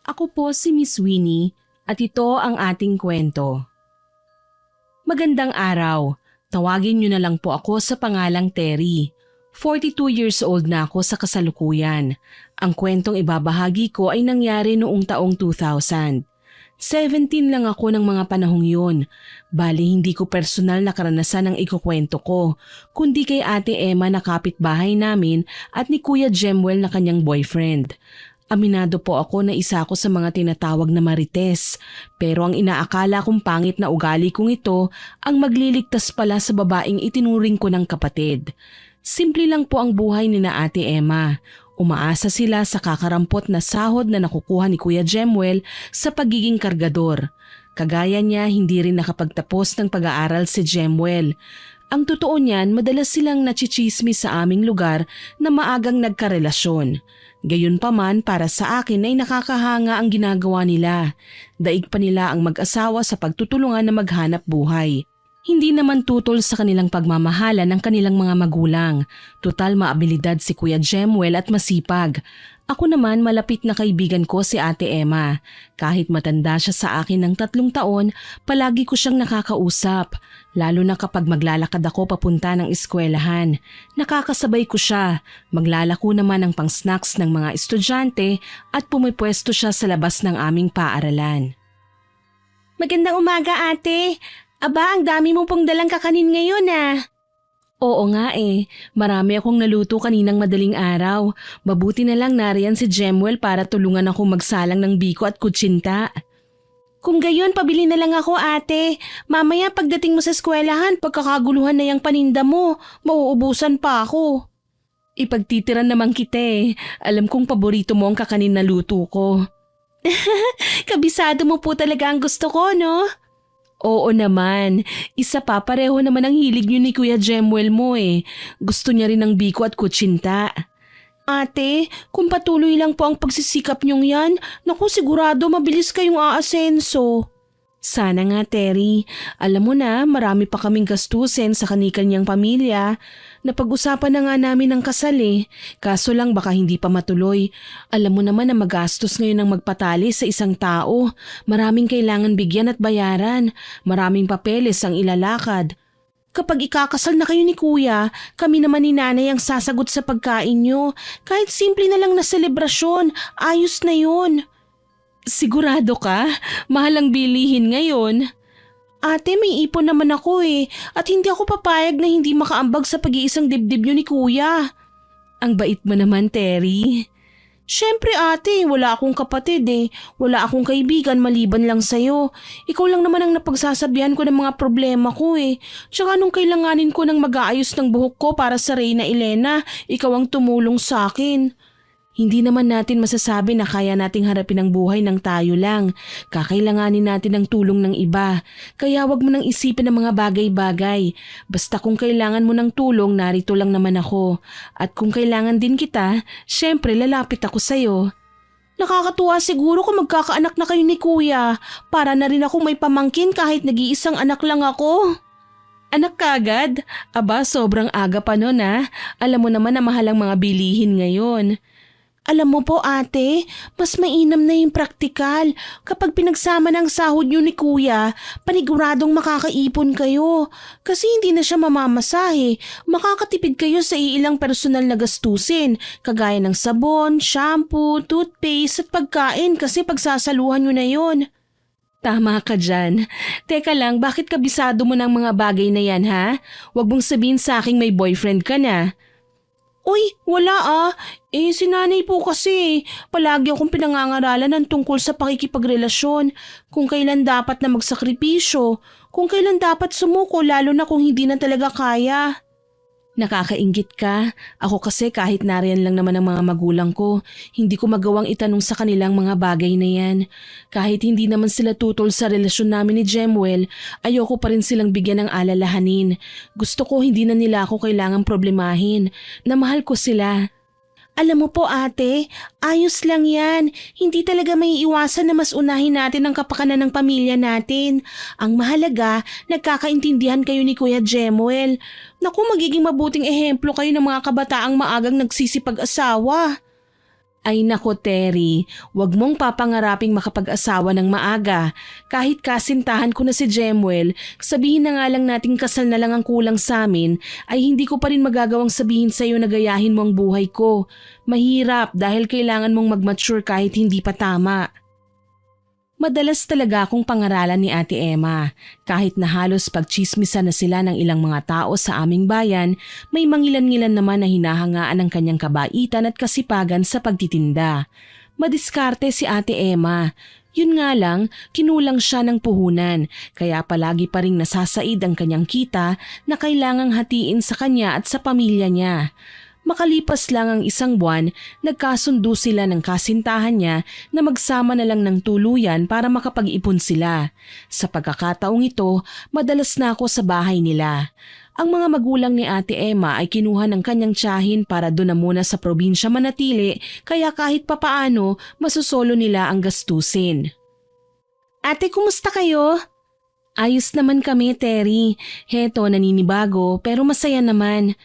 Ako po si Miss Winnie at ito ang ating kwento. Magandang araw. Tawagin niyo na lang po ako sa pangalang Terry. 42 years old na ako sa kasalukuyan. Ang kwentong ibabahagi ko ay nangyari noong taong 2000. 17 lang ako ng mga panahong yun. Bali hindi ko personal na karanasan ang ikukwento ko, kundi kay Ate Emma na kapitbahay namin at ni Kuya Jemwell na kanyang boyfriend. Aminado po ako na isa ako sa mga tinatawag na marites, pero ang inaakala kong pangit na ugali kong ito ang magliligtas pala sa babaeng itinuring ko ng kapatid. Simple lang po ang buhay ni na Ate Emma. Umaasa sila sa kakarampot na sahod na nakukuha ni Kuya Jemwell sa pagiging kargador. Kagaya niya, hindi rin nakapagtapos ng pag-aaral si Jemwell. Ang totoo niyan, madalas silang nachichismis sa aming lugar na maagang nagkarelasyon. Gayunpaman, para sa akin ay nakakahanga ang ginagawa nila. Daig pa nila ang mag-asawa sa pagtutulungan na maghanap buhay. Hindi naman tutol sa kanilang pagmamahala ng kanilang mga magulang. Total maabilidad si Kuya Jemwell at masipag. Ako naman malapit na kaibigan ko si Ate Emma. Kahit matanda siya sa akin ng 3 taon, palagi ko siyang nakakausap. Lalo na kapag maglalakad ako papunta ng eskwelahan. Nakakasabay ko siya. Maglalako naman ng pang-snacks ng mga estudyante at pumipwesto siya sa labas ng aming paaralan. Magandang umaga, ate. Aba, ang dami mo pong dalang kakanin ngayon ah. Oo nga eh, marami akong naluto kaninang madaling araw. Mabuti na lang nariyan si Jemwell para tulungan ako magsalang ng biko at kutsinta. Kung gayon, pabili na lang ako ate. Mamaya pagdating mo sa eskwelahan, pagkakaguluhan na yung paninda mo, mauubusan pa ako. Ipagtitiran naman kita eh. Alam kong paborito mo ang kakanin na luto ko. Kabisado mo po talaga ang gusto ko, no? Oo naman. Isa pa, pareho naman ang hilig niyo ni Kuya Jemwell mo eh. Gusto niya rin ng biko at kutsinta. Ate, kung patuloy lang po ang pagsisikap niyong yan, naku sigurado mabilis kayong aasenso. Sana nga Terry. Alam mo na, marami pa kaming gastusin sa kanikanyang pamilya. Napag-usapan na nga namin ang kasal eh. Kaso lang baka hindi pa matuloy. Alam mo naman na magastos ngayon ang magpatali sa isang tao. Maraming kailangan bigyan at bayaran. Maraming papeles ang ilalakad. Kapag ikakasal na kayo ni Kuya, kami naman ni Nanay ang sasagot sa pagkain nyo. Kahit simple na lang na selebrasyon, ayos na yun. Sigurado ka? Mahal ang bilihin ngayon. Ate, may ipon naman ako eh, at hindi ako papayag na hindi makaambag sa pag-iisang dibdib nyo ni Kuya. Ang bait mo naman, Terry. Siyempre ate, wala akong kapatid eh. Wala akong kaibigan maliban lang sa'yo. Ikaw lang naman ang napagsasabihan ko ng mga problema ko eh. Tsaka nung kailanganin ko ng mag-aayos ng buhok ko para sa Reyna Elena, ikaw ang tumulong sa akin. Hindi naman natin masasabi na kaya nating harapin ang buhay ng tayo lang. Kakailanganin natin ng tulong ng iba. Kaya wag mo nang isipin ang mga bagay-bagay. Basta kung kailangan mo ng tulong, narito lang naman ako. At kung kailangan din kita, syempre lalapit ako sa'yo. Nakakatuwa siguro kung magkakaanak na kayo ni Kuya. Para na rin akong may pamangkin kahit nag-iisang anak lang ako. Anak kagad? Aba, sobrang aga pa nun ah. Alam mo naman na mahal ang mga bilihin ngayon. Alam mo po ate, mas mainam na yung praktikal. Kapag pinagsama ng sahod nyo ni Kuya, paniguradong makakaipon kayo. Kasi hindi na siya mamamasahe. Makakatipid kayo sa iilang personal na gastusin, kagaya ng sabon, shampoo, toothpaste at pagkain kasi pagsasaluhan nyo na yon. Tama ka dyan. Teka lang, bakit kabisado mo ng mga bagay na yan ha? Huwag mong sabihin sa aking may boyfriend ka na. Uy, wala ah. Si nanay po kasi. Palagi akong pinangangaralan ng tungkol sa pakikipagrelasyon. Kung kailan dapat na magsakripisyo. Kung kailan dapat sumuko lalo na kung hindi na talaga kaya. Nakakainggit ka. Ako kasi kahit nariyan lang naman ang mga magulang ko, hindi ko magawang itanong sa kanilang mga bagay na yan. Kahit hindi naman sila tutol sa relasyon namin ni Jemwell, ayoko pa rin silang bigyan ng alalahanin. Gusto ko hindi na nila ako kailangang problemahin, na mahal ko sila. Alam mo po ate, ayos lang yan. Hindi talaga may iwasan na mas unahin natin ang kapakanan ng pamilya natin. Ang mahalaga, nagkakaintindihan kayo ni Kuya Jemwell. Naku, magiging mabuting ehemplo kayo ng mga kabataang maagang nagsisipag-asawa. Ay nako Terry, wag mong papangaraping makapag-asawa ng maaga. Kahit kasintahan ko na si Jemuel, sabihin na nga lang nating kasal na lang ang kulang sa amin, ay hindi ko pa rin magagawang sabihin sa'yo na gayahin mo ang buhay ko. Mahirap dahil kailangan mong mag-mature kahit hindi pa tama. Madalas talaga akong pangaralan ni Ate Emma. Kahit na halos pagtsismisan na sila ng ilang mga tao sa aming bayan, may mangilan-ngilan naman na hinahangaan ang kanyang kabaitan at kasipagan sa pagtitinda. Madiskarte si Ate Emma. Yun nga lang, kinulang siya ng puhunan, kaya palagi pa ring nasasaid ang kanyang kita na kailangang hatiin sa kanya at sa pamilya niya. Makalipas lang ang isang buwan, nagkasundo sila ng kasintahan niya na magsama na lang ng tuluyan para makapag-ipon sila. Sa pagkakataong ito, madalas na ako sa bahay nila. Ang mga magulang ni Ate Emma ay kinuha ng kanyang tiyahin para doon na muna sa probinsya manatili, kaya kahit papaano masusolo nila ang gastusin. Ate, kumusta kayo? Ayos naman kami, Terry. Heto, naninibago pero masaya naman.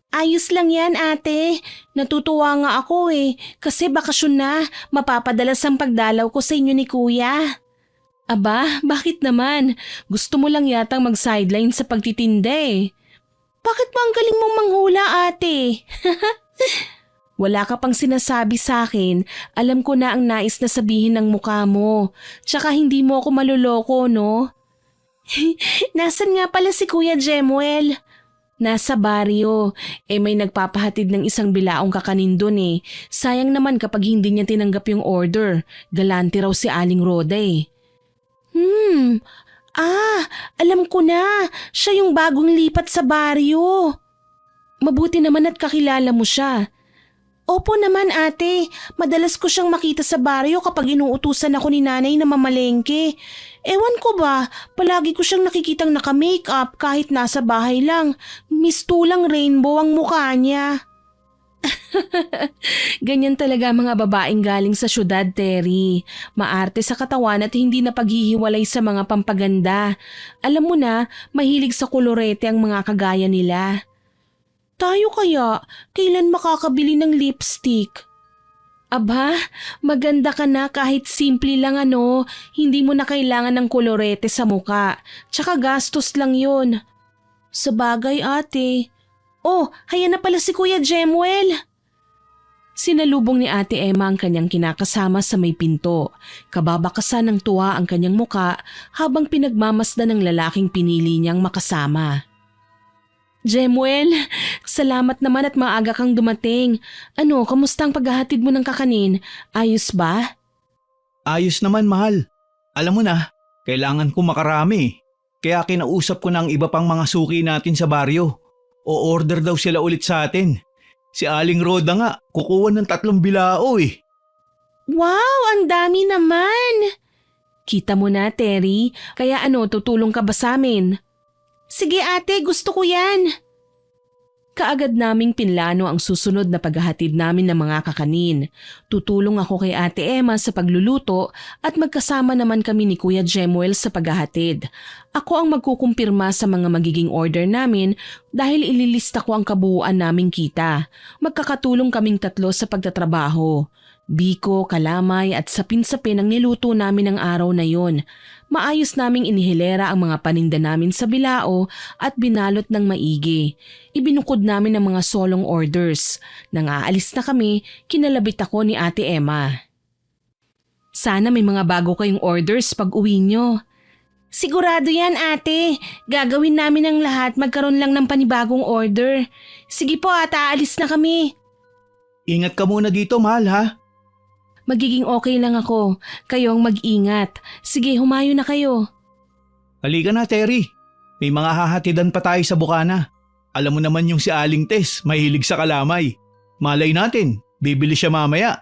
Ayos lang yan, ate. Natutuwa nga ako kasi bakasyon na, mapapadalas ang pagdalaw ko sa inyo ni kuya. Aba, bakit naman? Gusto mo lang yatang mag-sideline sa pagtitinda Bakit mo ang galing mong manghula, ate? Wala ka pang sinasabi sa akin, alam ko na ang nais na sabihin ng mukha mo. Tsaka hindi mo ako maluloko, no? Nasaan nga pala si Kuya Jemuel? Nasa baryo. May nagpapahatid ng isang bilaong kakanin dun Sayang naman kapag hindi niya tinanggap yung order. Galante raw si Aling Roda alam ko na. Siya yung bagong lipat sa baryo. Mabuti naman at kakilala mo siya. Opo naman ate, madalas ko siyang makita sa baryo kapag inuutusan ako ni nanay na mamalengke. Ewan ko ba, palagi ko siyang nakikitang naka-makeup kahit nasa bahay lang. Mistulang rainbow ang mukha niya. Ganyan talaga mga babaeng galing sa syudad, Terry. Maarte sa katawan at hindi na paghihiwalay sa mga pampaganda. Alam mo na, mahilig sa kolorete ang mga kagaya nila. Tayo kaya, kailan makakabili ng lipstick? Aba, maganda ka na kahit simple lang hindi mo na kailangan ng kolorete sa muka. Tsaka gastos lang yun. Sabagay ate. Oh, hayan na pala si Kuya Jemuel. Sinalubong ni Ate Emma ang kanyang kinakasama sa may pinto. Kababakasan ng tuwa ang kanyang muka habang pinagmamasdan ng lalaking pinili niyang makasama. Jemuel, salamat naman at maaga kang dumating. Kamusta ang paghahatid mo ng kakanin? Ayos ba? Ayos naman, mahal. Alam mo na, kailangan ko makarami. Kaya kinausap ko ng iba pang mga suki natin sa baryo. O-order daw sila ulit sa atin. Si Aling Roda nga, kukuha ng 3 bilao Wow, ang dami naman! Kita mo na, Terry. Kaya tutulong ka ba sa amin? Sige ate, gusto ko yan. Kaagad naming pinlano ang susunod na paghahatid namin ng mga kakanin. Tutulong ako kay Ate Emma sa pagluluto at magkasama naman kami ni Kuya Jemuel sa paghahatid. Ako ang magkukumpirma sa mga magiging order namin dahil ililista ko ang kabuuan naming kita. Magkakatulong kaming 3 sa pagtatrabaho. Biko, kalamay at sapin-sapin ang niluto namin ng araw na yon. Maayos naming inihilera ang mga paninda namin sa bilao at binalot ng maigi. Ibinukod namin ang mga solong orders. Nang aalis na kami, kinalabit ako ni Ate Emma. Sana may mga bago kayong orders pag uwi nyo. Sigurado yan ate. Gagawin namin ang lahat, magkaroon lang ng panibagong order. Sige po at aalis na kami. Ingat ka muna dito, mahal ha? Magiging okay lang ako. Kayo ang mag-ingat. Sige, humayo na kayo. Halika na, Terry. May mga hahatidan pa tayo sa bukana. Alam mo naman yung si Aling Tess, mahilig sa kalamay. Malay natin, bibili siya mamaya.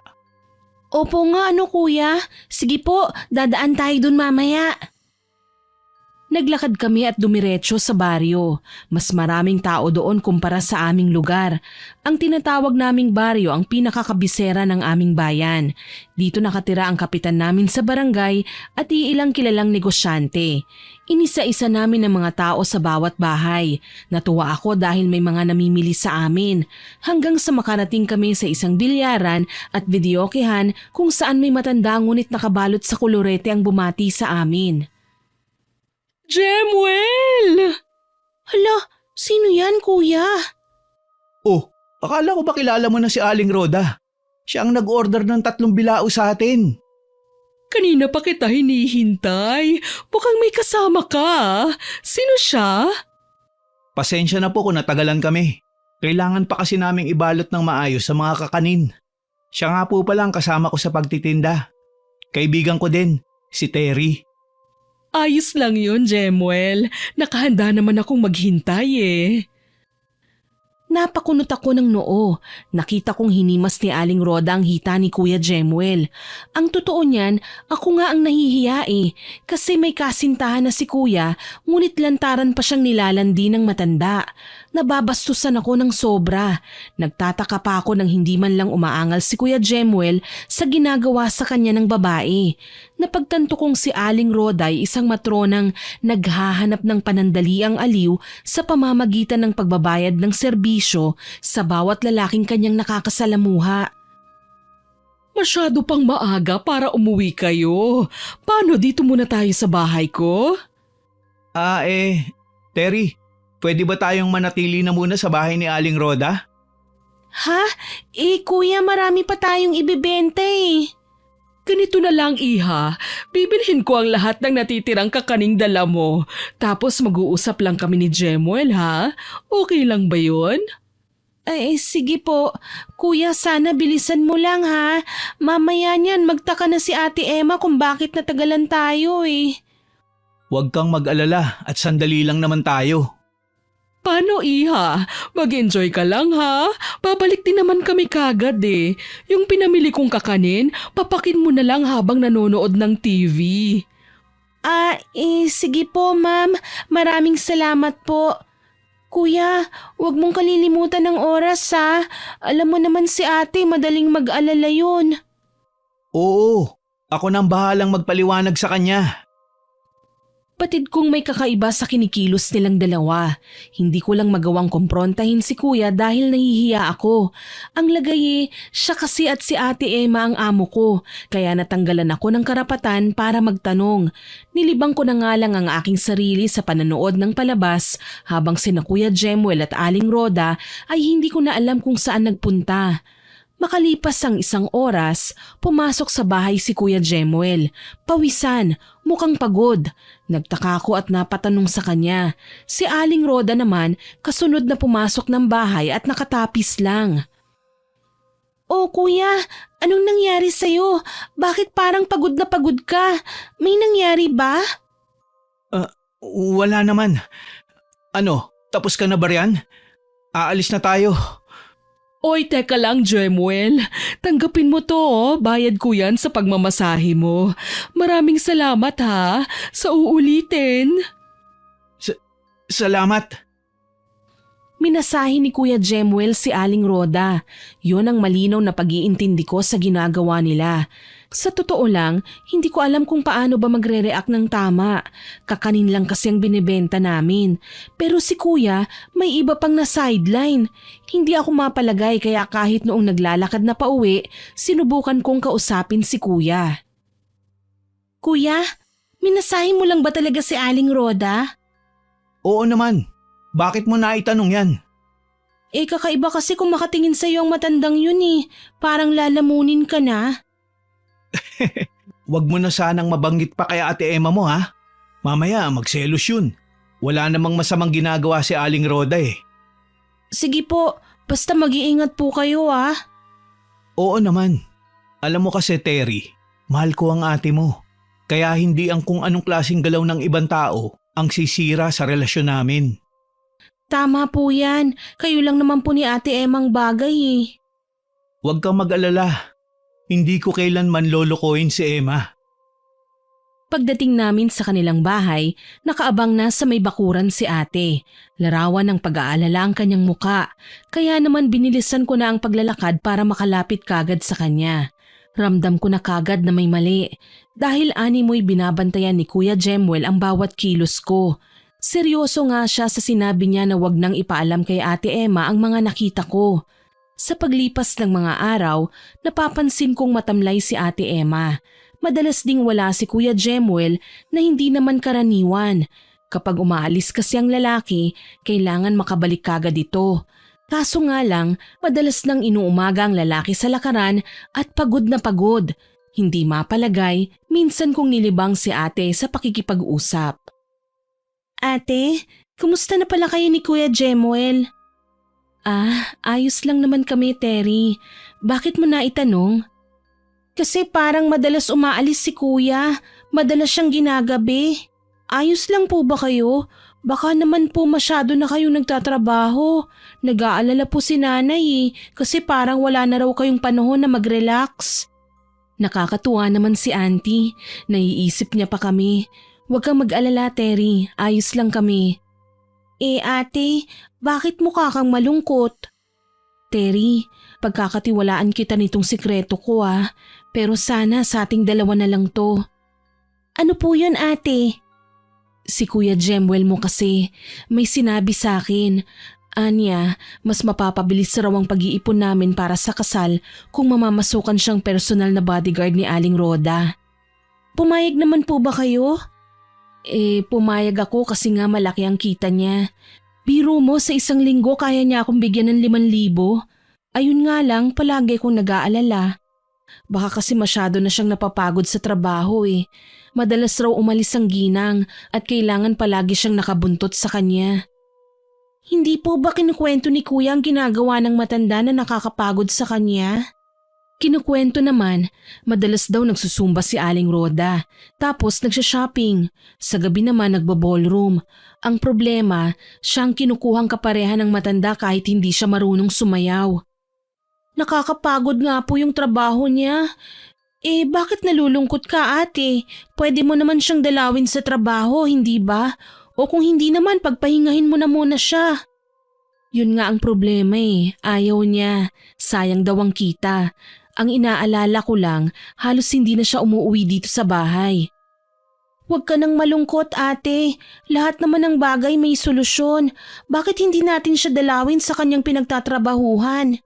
Opo nga kuya. Sige po, dadaan tayo dun mamaya. Naglakad kami at dumiretso sa baryo. Mas maraming tao doon kumpara sa aming lugar. Ang tinatawag naming baryo ang pinakakabisera ng aming bayan. Dito nakatira ang kapitan namin sa barangay at iilang kilalang negosyante. Inisa-isa namin ang mga tao sa bawat bahay. Natuwa ako dahil may mga namimili sa amin. Hanggang sa makarating kami sa isang bilyaran at videokehan kung saan may matanda ngunit nakabalot sa kolorete ang bumati sa amin. Jemuel! Hala, sino yan kuya? Oh, akala ko ba kilala mo na si Aling Roda? Siya ang nag-order ng 3 bilao sa atin. Kanina pa kita hinihintay. Mukhang may kasama ka. Sino siya? Pasensya na po kung natagalan kami. Kailangan pa kasi naming ibalot ng maayos sa mga kakanin. Siya nga po pala ang kasama ko sa pagtitinda. Kaibigan ko din, si Terry. Ayos lang yun, Jemuel. Nakahanda naman akong maghintay eh. Napakunot ako ng noo. Nakita kong hinimas ni Aling Roda ang hita ni Kuya Jemuel. Ang totoo niyan, ako nga ang nahihiya eh. Kasi may kasintahan na si Kuya, ngunit lantaran pa siyang nilalandi ng matanda. Nababastusan ako ng sobra. Nagtataka pa ako nang hindi man lang umaangal si Kuya Jemuel sa ginagawa sa kanya ng babae. Napagtanto kong si Aling Roda ay isang matronang naghahanap ng panandaliang aliw sa pamamagitan ng pagbabayad ng serbisyo sa bawat lalaking kanyang nakakasalamuha. Masyado pang maaga para umuwi kayo. Paano dito muna tayo sa bahay ko? Terry, pwede ba tayong manatili na muna sa bahay ni Aling Roda? Ha? Kuya, marami pa tayong ibibenta eh. Ganito na lang, iha. Bibilhin ko ang lahat ng natitirang kakaning dala mo. Tapos mag-uusap lang kami ni Jemuel, ha? Okay lang ba yun? Ay, sige po. Kuya, sana bilisan mo lang, ha? Mamaya niyan, magtaka na si Ate Emma kung bakit natagalan tayo, eh. Huwag kang mag-alala at sandali lang naman tayo. Paano, iha? Mag-enjoy ka lang, ha? Babalik din naman kami kagad eh. Yung pinamili kong kakanin, papakin mo na lang habang nanonood ng TV. Sige po, ma'am. Maraming salamat po. Kuya, huwag mong kalilimutan ng oras, ha? Alam mo naman si ate, madaling mag-alala yun. Oo, ako nang bahalang magpaliwanag sa kanya. Batid kong may kakaiba sa kinikilos nilang dalawa. Hindi ko lang magawang kumprontahin si kuya dahil nahihiya ako. Ang lagay siya kasi at si Ate Emma ang amo ko, kaya natanggalan ako ng karapatan para magtanong. Nilibang ko na nga lang ang aking sarili sa pananood ng palabas habang sina Kuya Jemuel at Aling Roda ay hindi ko na alam kung saan nagpunta. Makalipas ang 1 oras, pumasok sa bahay si Kuya Jemuel. Pawisan, mukhang pagod. Nagtaka ako at napatanong sa kanya. Si Aling Roda naman, kasunod na pumasok ng bahay at nakatapis lang. Oh kuya, anong nangyari sa'yo? Bakit parang pagod na pagod ka? May nangyari ba? Wala naman. Ano, tapos ka na ba riyan? Aalis na tayo. Oy, teka lang, Jemuel. Tanggapin mo to, oh. Bayad ko yan sa pagmamasahe mo. Maraming salamat ha, sa uulitin. Salamat. Minasahe ni Kuya Jemuel si Aling Roda. Yon ang malinaw na pag-iintindi ko sa ginagawa nila. Sa totoo lang, hindi ko alam kung paano ba magre-react ng tama. Kakanin lang kasi ang binibenta namin. Pero si Kuya, may iba pang na-sideline. Hindi ako mapalagay kaya kahit noong naglalakad na pauwi, sinubukan kong kausapin si Kuya. Kuya, minasahe mo lang ba talaga si Aling Roda? Oo naman. Bakit mo naitanong yan? Kakaiba kasi kung makatingin sa'yo ang matandang yun eh. Parang lalamunin ka na. Wag mo na sanang mabanggit pa kay Ate Emma mo ha. Mamaya magselos yun. Wala namang masamang ginagawa si Aling Roda eh. Sige po, basta mag-iingat po kayo ah. Oo naman. Alam mo kasi Terry, mahal ko ang ate mo. Kaya hindi ang kung anong klaseng galaw ng ibang tao ang sisira sa relasyon namin. Tama po yan. Kayo lang naman po ni Ate Emang bagay eh. Huwag kang mag-alala. Hindi ko kailanman lolokohin si Emma. Pagdating namin sa kanilang bahay, nakaabang na sa may bakuran si ate. Larawan ng pag-aalala ang kanyang muka, kaya naman binilisan ko na ang paglalakad para makalapit kagad sa kanya. Ramdam ko na kagad na may mali dahil animoy binabantayan ni Kuya Jemuel ang bawat kilos ko. Seryoso nga siya sa sinabi niya na wag nang ipaalam kay Ate Emma ang mga nakita ko. Sa paglipas ng mga araw, napapansin kong matamlay si Ate Emma. Madalas ding wala si Kuya Jemuel na hindi naman karaniwan. Kapag umaalis kasi ang lalaki, kailangan makabalik kagad ito. Kaso nga lang, madalas nang inuumaga ang lalaki sa lakaran at pagod na pagod. Hindi mapalagay, minsan kong nilibang si ate sa pakikipag-usap. Ate, kumusta na pala kayo ni Kuya Jemuel? Ayos lang naman kami, Terry. Bakit mo na itanong? Kasi parang madalas umaalis si kuya, madalas siyang ginagabi. Ayos lang po ba kayo? Baka naman po masyado na kayong nagtatrabaho. Nag-aalala po si nanay kasi parang wala na raw kayong panahon na mag-relax. Nakakatuwa naman si auntie, naiisip niya pa kami. Huwag kang mag-alala, Terry, ayos lang kami. Ate, bakit mukha kang malungkot? Terry, pagkakatiwalaan kita nitong sikreto ko pero sana sa ating dalawa na lang to. Ano po yun, ate? Si Kuya Jemuel mo kasi, may sinabi sa akin. Anya, mas mapapabilis raw ang pag-iipon namin para sa kasal kung mamamasukan siyang personal na bodyguard ni Aling Rhoda. Pumayag naman po ba kayo? Pumayag ako kasi nga malaki ang kita niya. Biro mo sa isang linggo kaya niya akong bigyan ng 5,000. Ayun nga lang, palagi kong nag-aalala. Baka kasi masyado na siyang napapagod sa trabaho Madalas raw umalis ang ginang at kailangan palagi siyang nakabuntot sa kanya. Hindi po ba kinukwento ni Kuya ang ginagawa ng matanda na nakakapagod sa kanya? Kinukwento naman, madalas daw nagsusumba si Aling Rhoda, tapos nagsha-shopping. Sa gabi naman nagbo-ballroom. Ang problema, siyang kinukuhang kapareha ng matanda kahit hindi siya marunong sumayaw. Nakakapagod nga po yung trabaho niya. Bakit nalulungkot ka, ate? Pwede mo naman siyang dalawin sa trabaho, hindi ba? O kung hindi naman, pagpahingahin mo na muna siya. Yun nga ang problema Ayaw niya. Sayang daw ang kita. Ang inaalala ko lang, halos hindi na siya umuwi dito sa bahay. Huwag ka nang malungkot, ate. Lahat naman ng bagay may solusyon. Bakit hindi natin siya dalawin sa kanyang pinagtatrabahuhan?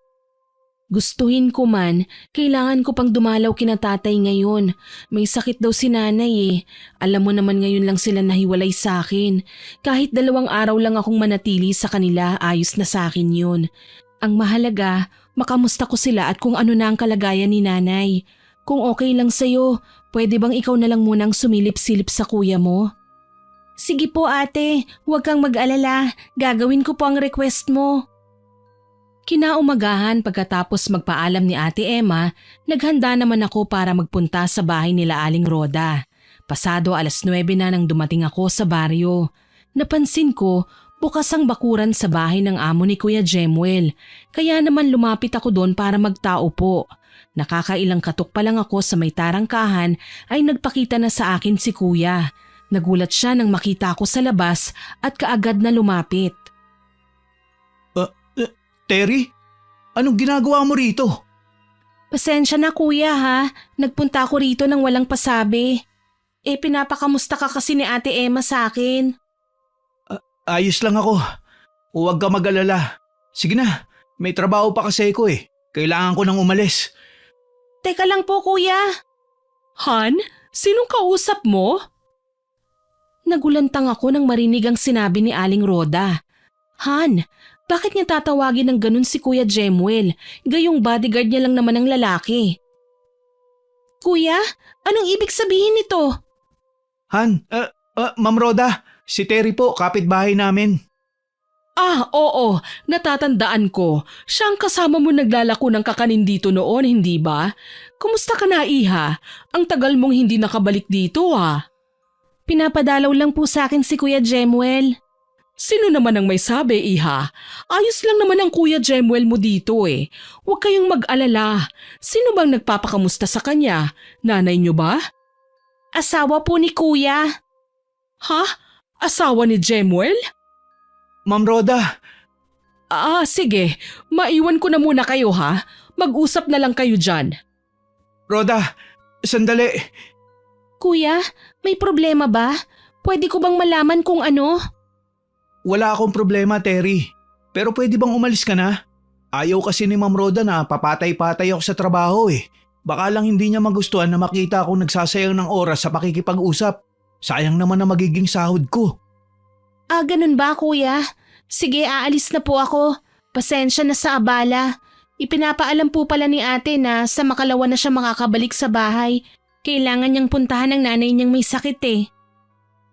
Gustuhin ko man, kailangan ko pang dumalaw kina tatay ngayon. May sakit daw si nanay Alam mo naman ngayon lang sila nahiwalay sa akin. Kahit 2 araw lang akong manatili sa kanila, ayos na sa akin yun. Ang mahalaga, makamusta ko sila at kung ano na ang kalagayan ni nanay. Kung okay lang sa'yo, pwede bang ikaw na lang munang sumilip-silip sa kuya mo? Sige po ate, huwag kang mag-alala. Gagawin ko po ang request mo. Kinaumagahan pagkatapos magpaalam ni Ate Emma, naghanda naman ako para magpunta sa bahay nila Aling Rhoda. Pasado 9:00 na nang dumating ako sa baryo. Napansin ko, bukas ang bakuran sa bahay ng amo ni Kuya Jemuel, kaya naman lumapit ako doon para magtao po. Nakakailang katok pa lang ako sa may tarangkahan ay nagpakita na sa akin si Kuya. Nagulat siya nang makita ako sa labas at kaagad na lumapit. Terry, anong ginagawa mo rito? Pasensya na kuya nagpunta ako rito nang walang pasabi. Pinapakamusta ka kasi ni Ate Emma sa akin. Ayos lang ako. Huwag ka mag-alala. Sige na, may trabaho pa kasi ako Kailangan ko nang umalis. Teka lang po kuya. Han, sinong kausap mo? Nagulantang ako nang marinig ang sinabi ni Aling Rhoda. Han, bakit niya tatawagin ng ganun si Kuya Jemuel? Gayong bodyguard niya lang naman ang lalaki. Kuya, anong ibig sabihin nito? Han, Ma'am Rhoda, si Terry po, kapitbahay namin. Oo, natatandaan ko. Siya ang kasama mo naglalako ng kakanin dito noon, hindi ba? Kumusta ka na, Iha? Ang tagal mong hindi nakabalik dito Pinapadalaw lang po sa akin si Kuya Jemuel. Sino naman ang may sabi, Iha? Ayos lang naman ang Kuya Jemuel mo dito Huwag kayong mag-alala. Sino bang nagpapakamusta sa kanya? Nanay niyo ba? Asawa po ni Kuya. Ha? Asawa ni Jemuel? Ma'am Roda, Sige. Maiwan ko na muna kayo ha. Mag-usap na lang kayo dyan. Roda, sandali. Kuya, may problema ba? Pwede ko bang malaman kung ano? Wala akong problema, Terry. Pero pwede bang umalis ka na? Ayaw kasi ni Ma'am Roda na papatay-patay ako sa trabaho eh. Baka lang hindi niya magustuhan na makita akong nagsasayang ng oras sa pakikipag-usap. Sayang naman na magiging sahod ko. Ganun ba kuya? Sige, aalis na po ako. Pasensya na sa abala. Ipinapaalam po pala ni ate na sa makalawa na siya makakabalik sa bahay. Kailangan niyang puntahan ng nanay niyang may sakit eh.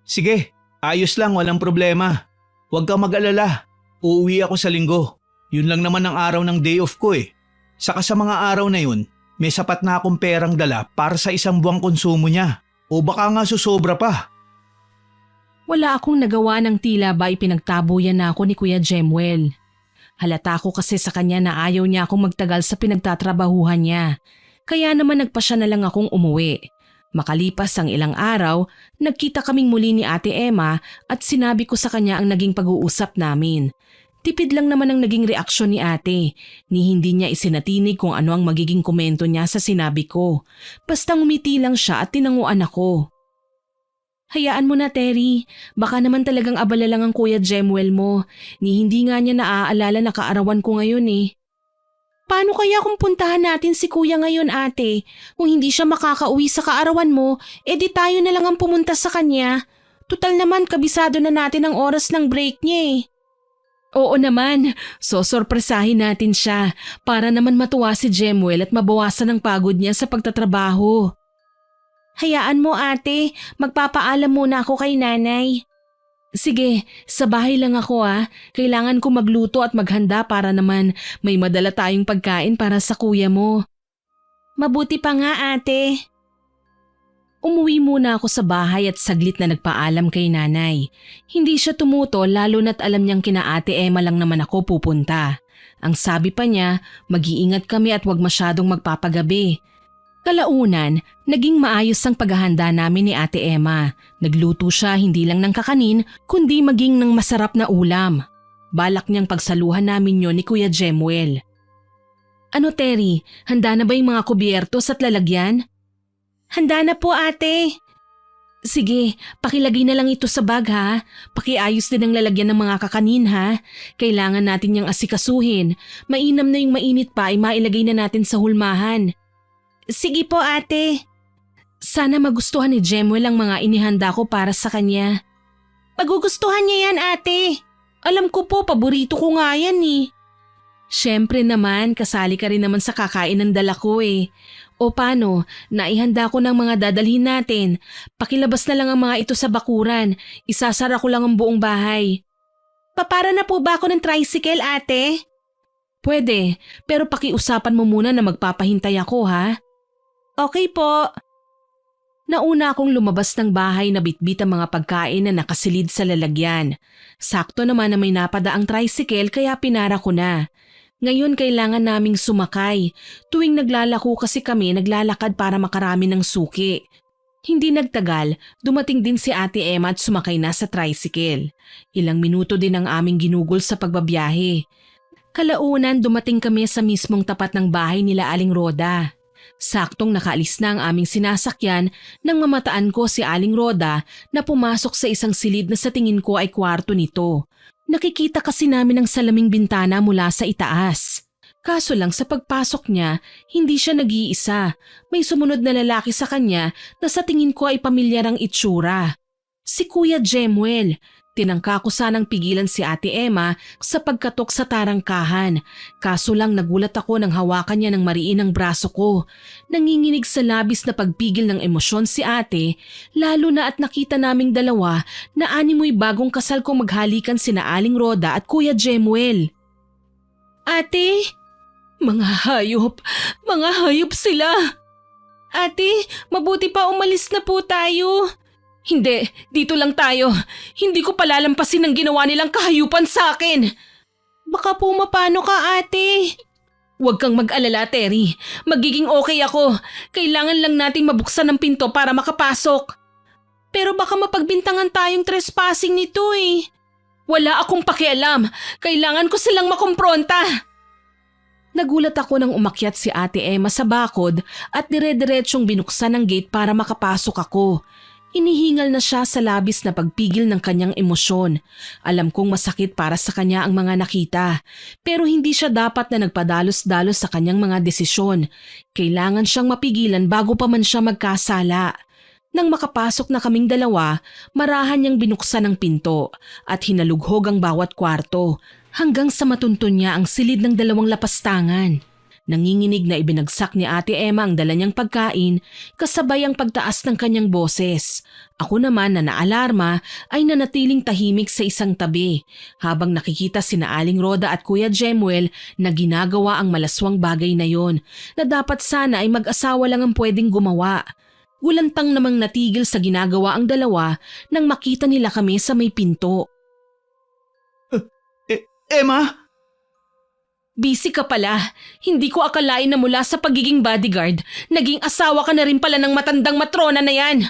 Sige, ayos lang, walang problema. Huwag kang mag-alala. Uuwi ako sa linggo. Yun lang naman ang araw ng day off ko eh. Saka sa mga araw na yun, may sapat na akong perang dala para sa isang buwang konsumo niya. O baka nga susobra pa. Wala akong nagawa ng tila ba ipinagtabuyan na ako ni Kuya Jemuel. Halata ko kasi sa kanya na ayaw niya akong magtagal sa pinagtatrabahuhan niya. Kaya naman nagpasya na lang akong umuwi. Makalipas ang ilang araw, nagkita kaming muli ni Ate Emma at sinabi ko sa kanya ang naging pag-uusap namin. Tipid lang naman ang naging reaksyon ni ate, ni hindi niya isinatinig kung ano ang magiging komento niya sa sinabi ko. Basta ngumiti lang siya at tinanguan ako. Hayaan mo na Terry, baka naman talagang abala lang ang Kuya Jemuel mo, ni hindi nga niya naaalala na kaarawan ko ngayon eh. Paano kaya kung puntahan natin si Kuya ngayon ate? Kung hindi siya makakauwi sa kaarawan mo, edi tayo na lang ang pumunta sa kanya. Tutal naman kabisado na natin ang oras ng break niya eh. Oo naman, sorpresahin natin siya para naman matuwa si Jemuel at mabawasan ang pagod niya sa pagtatrabaho. Hayaan mo ate, magpapaalam muna ako kay nanay. Sige, sa bahay lang ako Kailangan ko magluto at maghanda para naman may madala tayong pagkain para sa kuya mo. Mabuti pa nga ate. Umuwi muna ako sa bahay at saglit na nagpaalam kay nanay. Hindi siya tumuto lalo na't alam niyang kina Ate Emma lang naman ako pupunta. Ang sabi pa niya, mag-iingat kami at huwag masyadong magpapagabi. Kalaunan, naging maayos ang paghahanda namin ni Ate Emma. Nagluto siya hindi lang ng kakanin kundi maging ng masarap na ulam. Balak niyang pagsaluhan namin yon ni Kuya Jemuel. Ano Terry, handa na ba yung mga kubyertos at lalagyan? Handa na po ate. Sige, pakilagay na lang ito sa bag ha. Pakiayos din ang lalagyan ng mga kakanin ha. Kailangan natin yung asikasuhin. Mainam na yung mainit pa ay mailagay na natin sa hulmahan. Sige po ate. Sana magustuhan ni Jemuel ang mga inihanda ko para sa kanya. Magugustuhan niya yan ate. Alam ko po, paborito ko nga yan eh. Siyempre naman, kasali ka rin naman sa kakain ng dala ko eh. O paano, naihanda ko ng mga dadalhin natin. Pakilabas na lang ang mga ito sa bakuran. Isasara ko lang ang buong bahay. Papara na po ba ako ng tricycle ate? Pwede, pero pakiusapan mo muna na magpapahintay ako ha. Okay po. Nauna akong lumabas ng bahay na bitbit ang mga pagkain na nakasilid sa lalagyan. Sakto naman na may napadaang tricycle kaya pinara ko na. Ngayon kailangan naming sumakay. Tuwing naglalako kasi kami naglalakad para makarami ng suki. Hindi nagtagal, dumating din si Ate Emma at sumakay na sa tricycle. Ilang minuto din ang aming ginugol sa pagbabiyahe. Kalaunan dumating kami sa mismong tapat ng bahay nila Aling Roda. Saktong nakaalis na ang aming sinasakyan nang mamataan ko si Aling Roda na pumasok sa isang silid na sa tingin ko ay kwarto nito. Nakikita kasi namin ang salaming bintana mula sa itaas. Kaso lang sa pagpasok niya, hindi siya nag-iisa. May sumunod na lalaki sa kanya na sa tingin ko ay pamilyar ang itsura. Si Kuya Jemuel. Tinangka ko sanang pigilan si Ate Emma sa pagkatok sa tarangkahan. Kaso lang nagulat ako nang hawakan niya ng mariin ang braso ko. Nanginginig sa labis na pagpigil ng emosyon si ate, lalo na at nakita naming dalawa na animoy bagong kasal kong maghalikan sina Aling Roda at Kuya Jemuel. Ate! Mga hayop sila! Ate, mabuti pa umalis na po tayo. Hindi, dito lang tayo. Hindi ko palalampasin ang ginawa nilang kahayupan sa akin. Baka po mapano ka ate. Huwag kang mag-alala, Terry. Magiging okay ako. Kailangan lang nating mabuksan ang pinto para makapasok. Pero baka mapagbintangan tayong trespassing nito eh. Wala akong pakialam. Kailangan ko silang makumpronta. Nagulat ako nang umakyat si Ate Emma sa bakod at dire-diretsyong binuksan ang gate para makapasok ako. Inihingal na siya sa labis na pagpigil ng kanyang emosyon. Alam kong masakit para sa kanya ang mga nakita, pero hindi siya dapat na nagpadalos-dalos sa kanyang mga desisyon. Kailangan siyang mapigilan bago pa man siya magkasala. Nang makapasok na kaming dalawa, marahan niyang binuksan ang pinto at hinalughog ang bawat kwarto hanggang sa matuntun niya ang silid ng dalawang lapastangan. Nanginginig na ibinagsak ni Ate Emma ang dala niyang pagkain kasabay ang pagtaas ng kanyang boses. Ako naman na naalarma ay nanatiling tahimik sa isang tabi habang nakikita sina Aling Roda at Kuya Jemuel na ginagawa ang malaswang bagay na yon na dapat sana ay mag-asawa lang ang pwedeng gumawa. Gulantang namang natigil sa ginagawa ang dalawa nang makita nila kami sa may pinto. Emma? Busy ka pala. Hindi ko akalain na mula sa pagiging bodyguard, naging asawa ka na rin pala ng matandang matrona na yan.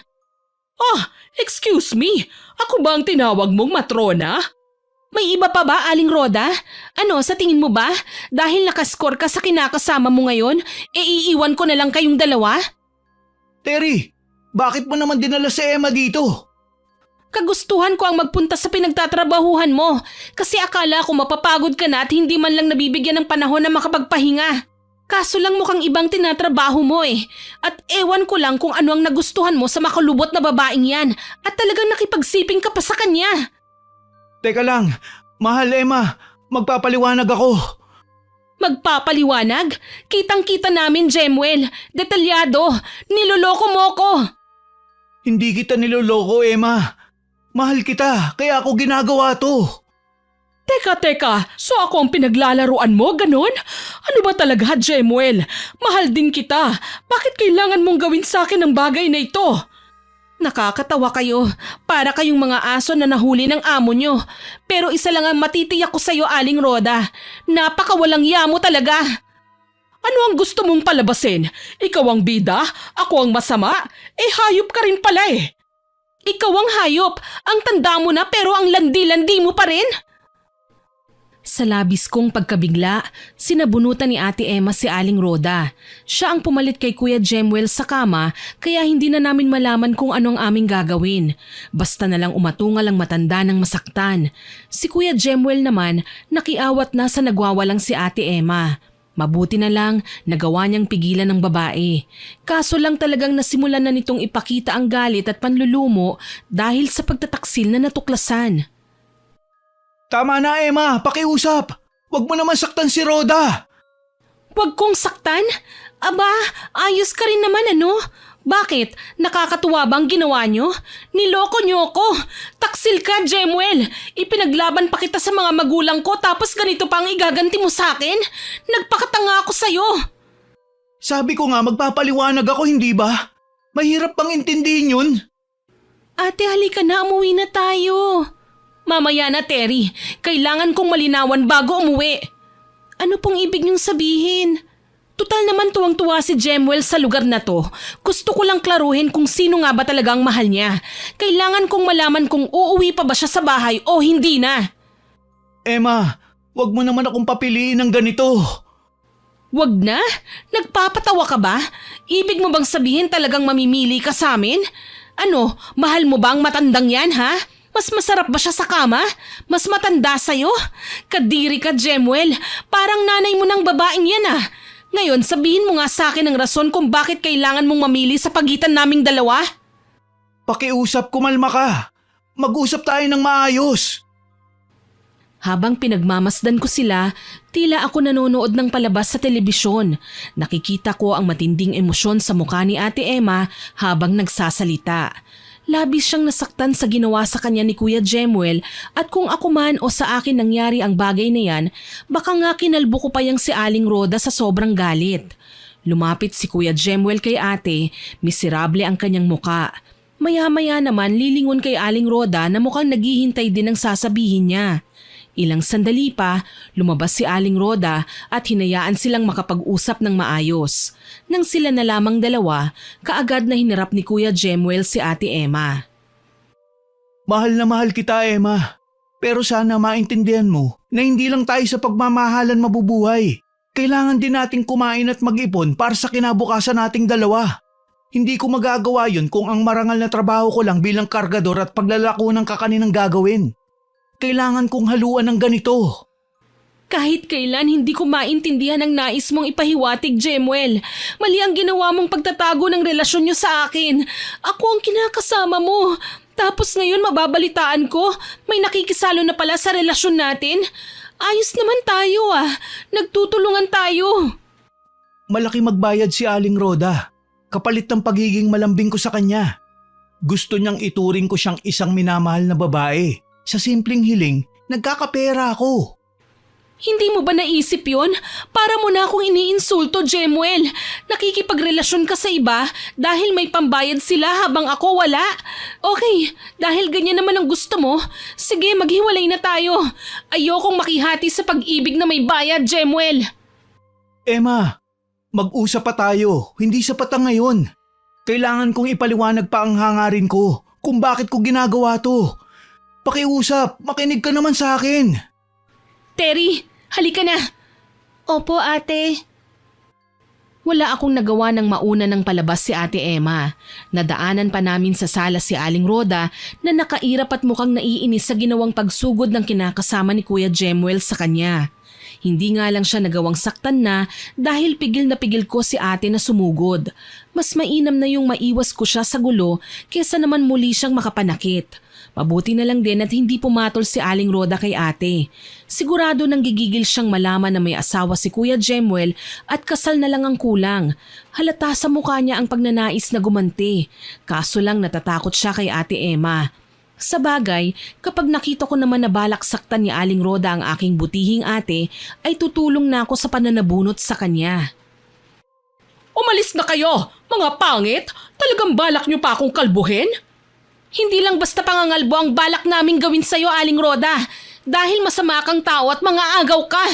Oh, excuse me. Ako ba ang tinawag mong matrona? May iba pa ba, Aling Roda? Ano, sa tingin mo ba? Dahil nakascore ka sa kinakasama mo ngayon, iiwan ko na lang kayong dalawa? Terry, bakit mo naman dinala si Emma dito? Kagustuhan ko ang magpunta sa pinagtatrabahuhan mo kasi akala ko mapapagod ka na at hindi man lang nabibigyan ng panahon na makapagpahinga. Kaso lang mukhang ibang tinatrabaho mo eh. At ewan ko lang kung ano ang nagustuhan mo sa makulubot na babaeng yan at talagang nakipagsiping ka pa sa kanya. Teka lang, mahal Emma, magpapaliwanag ako. Magpapaliwanag? Kitang-kita namin, Jemuel. Detalyado. Niloloko mo ko. Hindi kita niloloko, Emma. Mahal kita, kaya ako ginagawa to. Teka. So ako ang pinaglalaruan mo, ganon? Ano ba talaga, Jemuel? Mahal din kita. Bakit kailangan mong gawin sa akin ang bagay na ito? Nakakatawa kayo. Para kayong mga aso na nahuli ng amo nyo. Pero isa lang ang matitiyak ko sa'yo, Aling Roda. Napakawalang yamo talaga. Ano ang gusto mong palabasin? Ikaw ang bida? Ako ang masama? Hayop ka rin pala eh. Ikaw ang hayop. Ang tanda mo na pero ang landi-landi mo pa rin. Sa labis kong pagkabigla, sinabunutan ni Ate Emma si Aling Roda. Siya ang pumalit kay Kuya Jemuel sa kama kaya hindi na namin malaman kung anong aming gagawin. Basta na lang umatungal ang matanda ng masaktan. Si Kuya Jemuel naman nakiawat na sa nagwawalang si Ate Emma. Mabuti na lang nagawa niyang pigilan ng babae. Kaso lang talagang nasimulan na nitong ipakita ang galit at panlulumo dahil sa pagtataksil na natuklasan. Tama na Emma, pakiusap. Huwag mo naman saktan si Roda. Huwag kong saktan? Aba, ayos ka rin naman ano? Bakit? Nakakatuwa bang ginawa niyo? Niloko niyo ako. Taksil ka, Jemuel. Ipinaglaban pa kita sa mga magulang ko tapos ganito pa ang igaganti mo sa akin? Nagpakatanga ako sa'yo. Sabi ko nga magpapaliwanag ako, hindi ba? Mahirap pang intindihin yun. Ate, halika na, umuwi na tayo. Mamaya na, Terry. Kailangan kong malinawan bago umuwi. Ano pong ibig niyong sabihin? Tutal naman tuwang-tuwa si Jemuel sa lugar na to. Gusto ko lang klaruhin kung sino nga ba talaga ang mahal niya. Kailangan kong malaman kung uuwi pa ba siya sa bahay o hindi na. Emma, wag mo naman akong papiliin ng ganito. Wag na? Nagpapatawa ka ba? Ibig mo bang sabihin talagang mamimili ka sa amin? Ano, mahal mo ba ang matandang yan ha? Mas masarap ba siya sa kama? Mas matanda sa'yo? Kadiri ka, Jemuel. Parang nanay mo ng babaeng yan ah. Ngayon, sabihin mo nga sa akin ang rason kung bakit kailangan mong mamili sa pagitan naming dalawa. Pakiusap, kumalma ka. Mag-usap tayo ng maayos. Habang pinagmamasdan ko sila, tila ako nanonood ng palabas sa telebisyon. Nakikita ko ang matinding emosyon sa mukha ni Ate Emma habang nagsasalita. Labis siyang nasaktan sa ginawa sa kanya ni Kuya Jemuel at kung ako man o sa akin nangyari ang bagay na yan, baka nga kinalbo ko pa yang si Aling Roda sa sobrang galit. Lumapit si Kuya Jemuel kay ate, miserable ang kanyang muka. Maya-maya naman lilingon kay Aling Roda na mukhang naghihintay din ang sasabihin niya. Ilang sandali pa, lumabas si Aling Roda at hinayaan silang makapag-usap ng maayos. Nang sila na lamang dalawa, kaagad na hinarap ni Kuya Jemuel si Ate Emma. Mahal na mahal kita, Emma. Pero sana maintindihan mo na hindi lang tayo sa pagmamahalan mabubuhay. Kailangan din nating kumain at mag-ipon para sa kinabukasan nating dalawa. Hindi ko magagawa yun kung ang marangal na trabaho ko lang bilang kargador at paglalako ng kakaninang gagawin. Kailangan kong haluan ng ganito. Kahit kailan hindi ko maintindihan ang nais mong ipahiwatig, Jemuel. Mali ang ginawa mong pagtatago ng relasyon niyo sa akin. Ako ang kinakasama mo. Tapos ngayon mababalitaan ko, may nakikisalo na pala sa relasyon natin. Ayos naman tayo Nagtutulungan tayo. Malaki magbayad si Aling Roda. Kapalit ng pagiging malambing ko sa kanya. Gusto niyang ituring ko siyang isang minamahal na babae. Sa simpleng hiling, nagkakapera ako. Hindi mo ba naisip yon? Para mo na akong iniinsulto, Jemuel. Nakikipagrelasyon ka sa iba dahil may pambayad sila habang ako wala. Okay, dahil ganyan naman ang gusto mo, sige maghiwalay na tayo. Ayokong makihati sa pag-ibig na may bayad, Jemuel. Emma, mag-usap pa tayo. Hindi sapat ang ngayon. Kailangan kong ipaliwanag pa ang hangarin ko kung bakit ko ginagawa to. Pakiusap, makinig ka naman sa akin. Terry, halika na. Opo, ate. Wala akong nagawa ng mauna ng palabas si Ate Emma. Nadaanan pa namin sa sala si Aling Roda na nakairap at mukhang naiinis sa ginawang pagsugod ng kinakasama ni Kuya Jemuel sa kanya. Hindi nga lang siya nagawang saktan na dahil pigil na pigil ko si ate na sumugod. Mas mainam na yung maiwas ko siya sa gulo kesa naman muli siyang makapanakit. Mabuti na lang din at hindi pumatol si Aling Roda kay ate. Sigurado nang gigigil siyang malaman na may asawa si Kuya Jemuel at kasal na lang ang kulang. Halata sa mukha niya ang pagnanais na gumanti. Kaso lang natatakot siya kay Ate Emma. Sa bagay, kapag nakita ko naman na balak saktan ni Aling Roda ang aking butihing ate, ay tutulong na ako sa pananabunot sa kanya. Umalis na kayo, mga pangit! Talagang balak niyo pa akong kalbuhin? Hindi lang basta pangangalbo ang balak naming gawin sa'yo, Aling Roda. Dahil masama kang tao at mga agaw ka.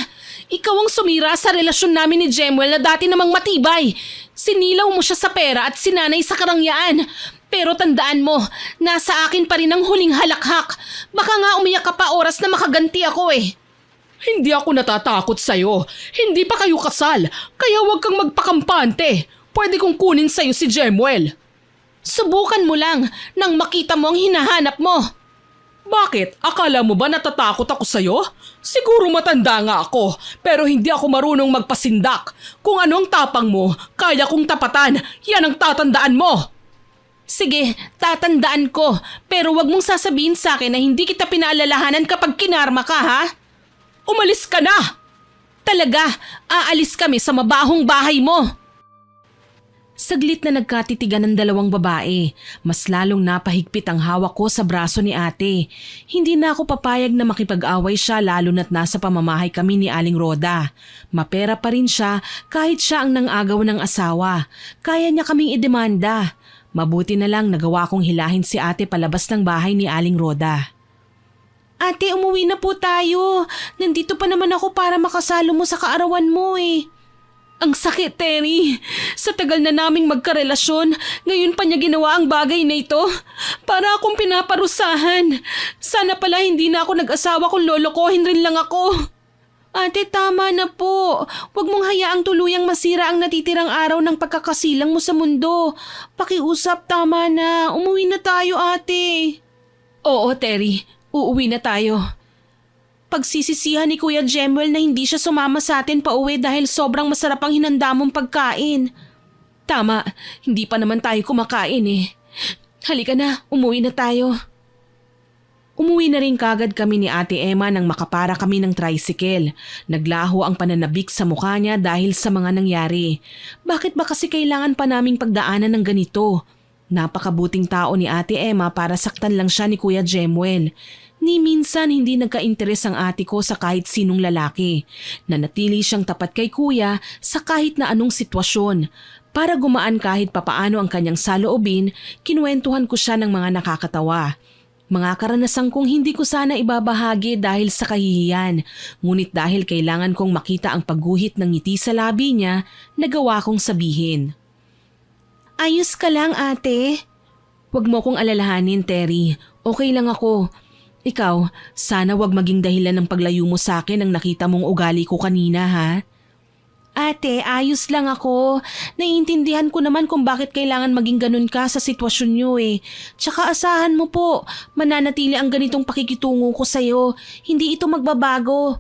Ikaw ang sumira sa relasyon namin ni Jemuel na dati namang matibay. Sinilaw mo siya sa pera at sinanay sa karangyaan. Pero tandaan mo, nasa akin pa rin ang huling halakhak. Baka nga umiyak ka pa oras na makaganti ako eh. Hindi ako natatakot sa'yo. Hindi pa kayo kasal, kaya huwag kang magpakampante. Pwede kong kunin sa'yo si Jemuel. Subukan mo lang nang makita mo ang hinahanap mo. Bakit? Akala mo ba natatakot ako sa'yo? Siguro matanda nga ako, pero hindi ako marunong magpasindak. Kung ano ang tapang mo, kaya kong tapatan. Yan ang tatandaan mo. Sige, tatandaan ko, pero wag mong sasabihin sa akin na hindi kita pinaalalahanan kapag kinarma ka, ha? Umalis ka na! Talaga, aalis kami sa mabahong bahay mo. Saglit na nagkatitigan ng dalawang babae. Mas lalong napahigpit ang hawak ko sa braso ni ate. Hindi na ako papayag na makipag-away siya lalo na't nasa pamamahay kami ni Aling Roda. Mapera pa rin siya kahit siya ang nangagaw ng asawa. Kaya niya kaming idemanda. Mabuti na lang nagawa kong hilahin si ate palabas ng bahay ni Aling Roda. Ate, umuwi na po tayo. Nandito pa naman ako para makasalo mo sa kaarawan mo eh. Ang sakit, Terry. Sa tagal na naming magkarelasyon, ngayon pa niya ginawa ang bagay na ito. Para akong pinaparusahan. Sana pala hindi na ako nag-asawa kung lolokohin rin lang ako. Ate, tama na po. Huwag mong hayaang tuluyang masira ang natitirang araw ng pagkakasilang mo sa mundo. Pakiusap, tama na. Umuwi na tayo, ate. Oo, Terry. Uuwi na tayo. Pagsisisihan ni Kuya Jemuel na hindi siya sumama sa atin pauwi dahil sobrang masarap ang hinanda mong pagkain. Tama, hindi pa naman tayo kumakain eh. Halika na, umuwi na tayo. Umuwi na rin kagad kami ni Ate Emma nang makapara kami ng tricycle. Naglaho ang pananabik sa mukha niya dahil sa mga nangyari. Bakit ba kasi kailangan pa naming pagdaanan ng ganito? Napakabuting tao ni Ate Emma para saktan lang siya ni Kuya Jemuel. Ni minsan hindi nagka-interes ang ate ko sa kahit sinong lalaki. Nanatili siyang tapat kay kuya sa kahit na anong sitwasyon. Para gumaan kahit papaano ang kanyang saloobin, kinuwentuhan ko siya ng mga nakakatawa. Mga karanasan kong hindi ko sana ibabahagi dahil sa kahihiyan, ngunit dahil kailangan kong makita ang pagguhit ng ngiti sa labi niya, nagawa kong sabihin. Ayos ka lang, ate. Huwag mo kong alalahanin, Terry. Okay lang ako. Ikaw, sana wag maging dahilan ng paglayo mo sa akin ang nakita mong ugali ko kanina, ha? Ate, ayos lang ako. Naiintindihan ko naman kung bakit kailangan maging ganun ka sa sitwasyon niyo eh. Tsaka asahan mo po, mananatili ang ganitong pakikitungo ko sa'yo. Hindi ito magbabago.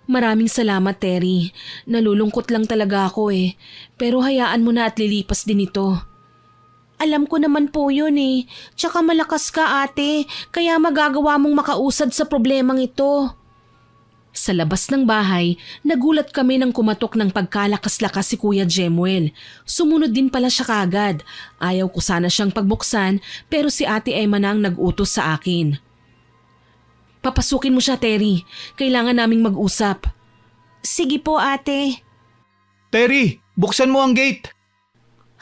Maraming salamat, Terry. Nalulungkot lang talaga ako eh. Pero hayaan mo na at lilipas din ito. Alam ko naman po yun eh. Tsaka malakas ka, ate. Kaya magagawa mong makausad sa problemang ito. Sa labas ng bahay, nagulat kami nang kumatok ng pagkalakas-lakas si Kuya Jemuel. Sumunod din pala siya kaagad. Ayaw ko sana siyang pagbuksan pero si Ate Emma na ang nag-utos sa akin. Papasukin mo siya, Terry. Kailangan naming mag-usap. Sige po, ate. Terry, buksan mo ang gate.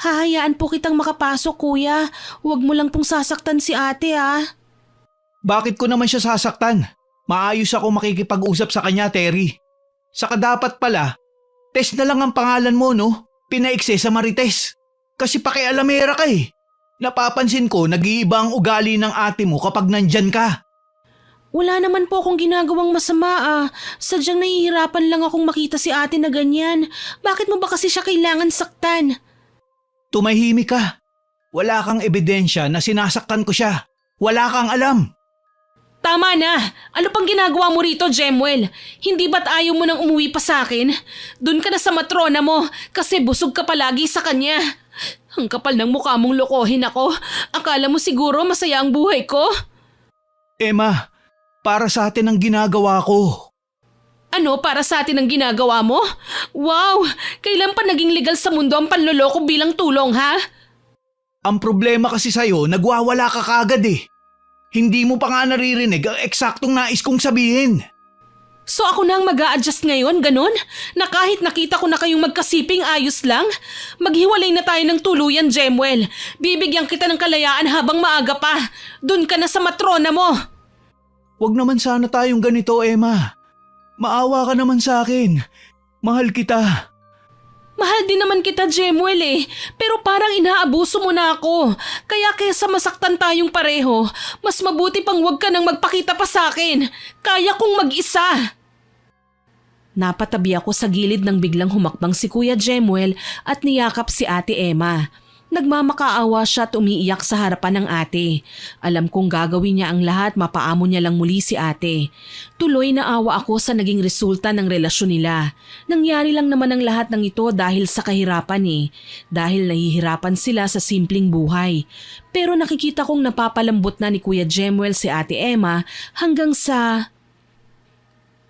Hahayaan po kitang makapasok, kuya. Huwag mo lang pong sasaktan si ate, ah. Bakit ko naman siya sasaktan? Maayos ako makikipag-usap sa kanya, Terry. Saka dapat pala, Tess na lang ang pangalan mo, no? Pinaikse sa Marites. Kasi pakialamera ka eh. Napapansin ko, nag-iiba ang ugali ng ate mo kapag nandyan ka. Wala naman po akong ginagawang masama, ah. Sadyang nahihirapan lang akong makita si ate na ganyan. Bakit mo ba kasi siya kailangan saktan? Tumahimik ka. Wala kang ebidensya na sinasaktan ko siya. Wala kang alam. Tama na! Ano pang ginagawa mo rito, Jemuel? Hindi ba't ayaw mo nang umuwi pa sa akin? Doon ka na sa matrona mo kasi busog ka palagi sa kanya. Ang kapal ng mukha mong lokohin ako. Akala mo siguro masaya ang buhay ko? Emma, para sa atin ang ginagawa ko. Ano para sa atin ang ginagawa mo? Wow! Kailan pa naging legal sa mundo ang panloloko bilang tulong, ha? Ang problema kasi sa'yo, nagwawala ka kagad eh. Hindi mo pa nga naririnig ang eksaktong nais kong sabihin. So ako na ang mag-a-adjust ngayon, ganon? Na kahit nakita ko na kayong magkasiping ayos lang? Maghiwalay na tayo ng tuluyan, Jemuel. Bibigyan kita ng kalayaan habang maaga pa. Doon ka na sa matrona mo. Huwag naman sana tayong ganito, Emma. Maawa ka naman sa akin. Mahal kita. Mahal din naman kita, Jemuel eh. Pero parang inaabuso mo na ako. Kaya kaysa masaktan tayong pareho, mas mabuti pang huwag ka nang magpakita pa sa akin. Kaya kong mag-isa. Napatabi ako sa gilid nang biglang humakbang si Kuya Jemuel at niyakap si Ate Emma. Nagmamakaawa siya at umiiyak sa harapan ng ate. Alam kong gagawin niya ang lahat, mapaamo niya lang muli si ate. Tuloy na awa ako sa naging resulta ng relasyon nila. Nangyari lang naman ang lahat ng ito dahil sa kahirapan eh. Dahil nahihirapan sila sa simpleng buhay. Pero nakikita kong napapalambot na ni Kuya Jemuel si Ate Emma hanggang sa...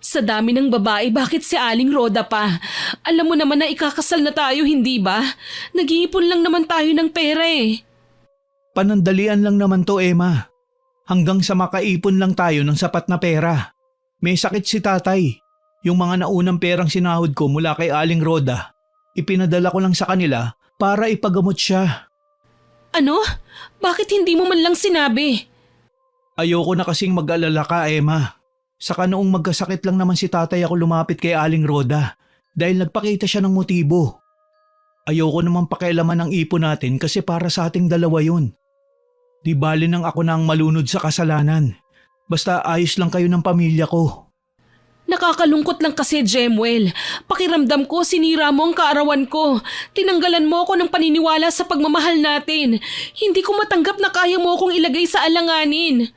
Sa dami ng babae, bakit si Aling Rhoda pa? Alam mo naman na ikakasal na tayo, hindi ba? Nag-iipon lang naman tayo ng pera eh. Panandalian lang naman to, Emma. Hanggang sa makaipon lang tayo ng sapat na pera. May sakit si tatay. Yung mga naunang perang sinahod ko mula kay Aling Rhoda, ipinadala ko lang sa kanila para ipagamot siya. Ano? Bakit hindi mo man lang sinabi? Ayoko na kasing mag-alala ka, Emma. Saka noong magkasakit lang naman si tatay ako lumapit kay Aling Rhoda dahil nagpakita siya ng motibo. Ayoko naman pakialaman ang ipon natin kasi para sa ating dalawa yun. Di bali nang ako na ang malunod sa kasalanan. Basta ayos lang kayo ng pamilya ko. Nakakalungkot lang kasi, Jemuel. Pakiramdam ko, sinira mo ang kaarawan ko. Tinanggalan mo ako ng paniniwala sa pagmamahal natin. Hindi ko matanggap na kaya mo akong ilagay sa alanganin.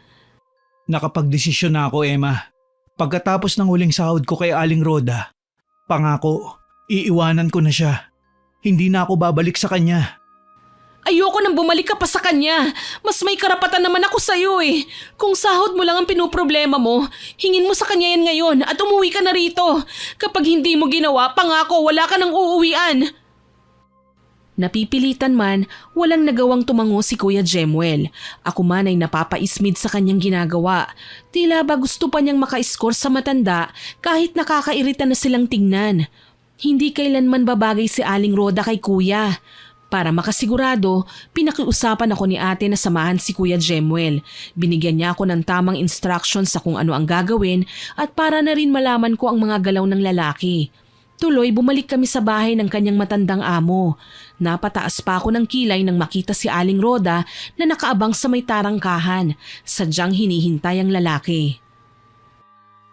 Nakapagdesisyon na ako, Emma. Pagkatapos ng huling sahod ko kay Aling Rhoda, pangako, iiwanan ko na siya. Hindi na ako babalik sa kanya. Ayoko nang bumalik ka pa sa kanya. Mas may karapatan naman ako sa'yo eh. Kung sahod mo lang ang pinoproblema mo, hingin mo sa kanya yan ngayon at umuwi ka na rito. Kapag hindi mo ginawa, pangako wala ka nang uuwian. Napipilitan man, walang nagawang tumango si Kuya Jemuel. Ako man ay napapaismid sa kanyang ginagawa. Tila ba gusto pa niyang maka-score sa matanda kahit nakakairita na silang tingnan. Hindi kailanman babagay si Aling Rhoda kay Kuya. Para makasigurado, pinakiusapan ako ni ate na samahan si Kuya Jemuel. Binigyan niya ako ng tamang instructions sa kung ano ang gagawin at para na rin malaman ko ang mga galaw ng lalaki. Tuloy bumalik kami sa bahay ng kanyang matandang amo. Napataas pa ako ng kilay nang makita si Aling Roda na nakaabang sa may tarangkahan. Sadyang hinihintay ang lalaki.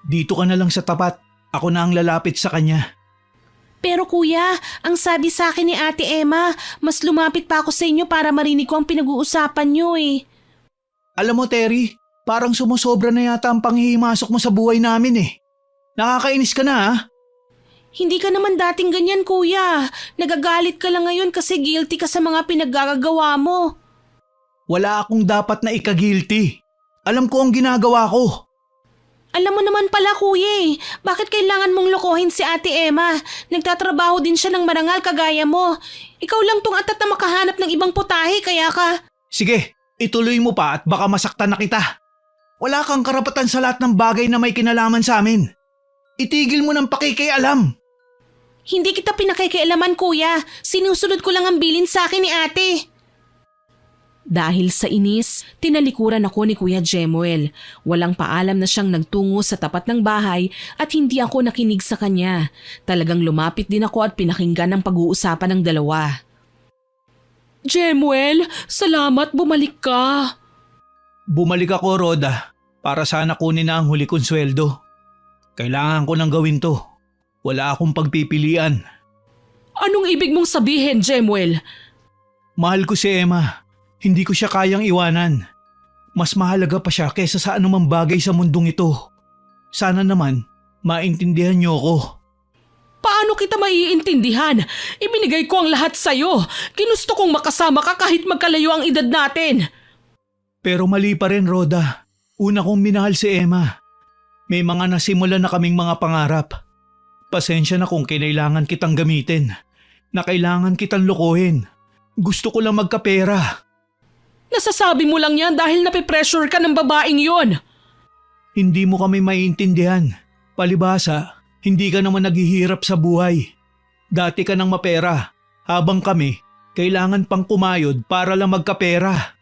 Dito ka na lang sa tapat. Ako na ang lalapit sa kanya. Pero kuya, ang sabi sa akin ni Ate Emma, mas lumapit pa ako sa inyo para marinig ko ang pinag-uusapan niyo eh. Alam mo Terry, parang sumusobra na yata ang panghihimasok mo sa buhay namin eh. Nakakainis ka na ha? Hindi ka naman dating ganyan kuya. Nagagalit ka lang ngayon kasi guilty ka sa mga pinaggagawa mo. Wala akong dapat na ika-guilty. Alam ko ang ginagawa ko. Alam mo naman pala kuya eh, bakit kailangan mong lokohin si Ate Emma? Nagtatrabaho din siya ng marangal kagaya mo. Ikaw lang tong atat na makahanap ng ibang putahe kaya ka… Sige, ituloy mo pa at baka masaktan na kita. Wala kang karapatan sa lahat ng bagay na may kinalaman sa amin. Itigil mo ng pakikialam. Hindi kita pinakikialaman kuya, sinusunod ko lang ang bilin sa akin ni ate. Dahil sa inis, tinalikuran ako ni Kuya Jemuel. Walang paalam na siyang nagtungo sa tapat ng bahay at hindi ako nakinig sa kanya. Talagang lumapit din ako at pinakinggan ang pag-uusapan ng dalawa. Jemuel, salamat bumalik ka. Bumalik ako, Roda, para sana kunin na ang huli kong sweldo. Kailangan ko nang gawin to. Wala akong pagpipilian. Anong ibig mong sabihin, Jemuel? Mahal ko si Emma. Hindi ko siya kayang iwanan. Mas mahalaga pa siya kaysa sa anumang bagay sa mundong ito. Sana naman, maintindihan niyo ako. Paano kita maiintindihan? Ibinigay ko ang lahat sa'yo. Ginusto kong makasama ka kahit magkalayo ang edad natin. Pero mali pa rin, Roda. Una kong minahal si Emma. May mga nasimula na kaming mga pangarap. Pasensya na kung kinailangan kitang gamitin. Na kailangan kitang lokohin. Gusto ko lang magkapera. Nasasabi mo lang yan dahil napipressure ka ng babaeng yon. Hindi mo kami maiintindihan. Palibhasa, hindi ka naman naghihirap sa buhay. Dati ka nang mapera, habang kami, kailangan pang kumayod para lang magkapera.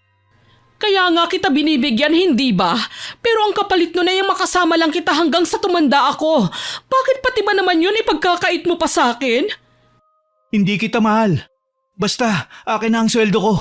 Kaya nga kita binibigyan, hindi ba? Pero ang kapalit nun ay makasama lang kita hanggang sa tumanda ako. Bakit pati ba naman yun ipagkakait mo pa sa akin? Hindi kita mahal. Basta, akin na ang sweldo ko.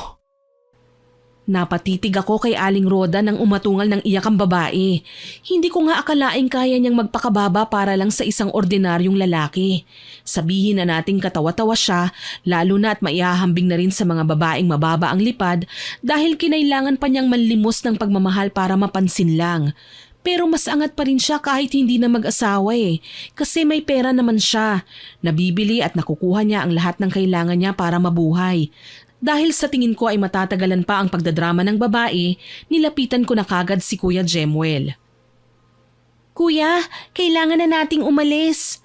Napatitig ako kay Aling Roda nang umatungal ng iyak ang babae. Hindi ko nga akalaing kaya niyang magpakababa para lang sa isang ordinaryong lalaki. Sabihin na nating katawa-tawa siya, lalo na at maihahambing na rin sa mga babaeng mababa ang lipad dahil kinailangan pa niyang manlimos ng pagmamahal para mapansin lang. Pero mas angat pa rin siya kahit hindi na mag-asawa eh, kasi may pera naman siya. Nabibili at nakukuha niya ang lahat ng kailangan niya para mabuhay. Dahil sa tingin ko ay matatagalan pa ang pagdadrama ng babae, nilapitan ko na kagad si Kuya Jemuel. Kuya, kailangan na nating umalis.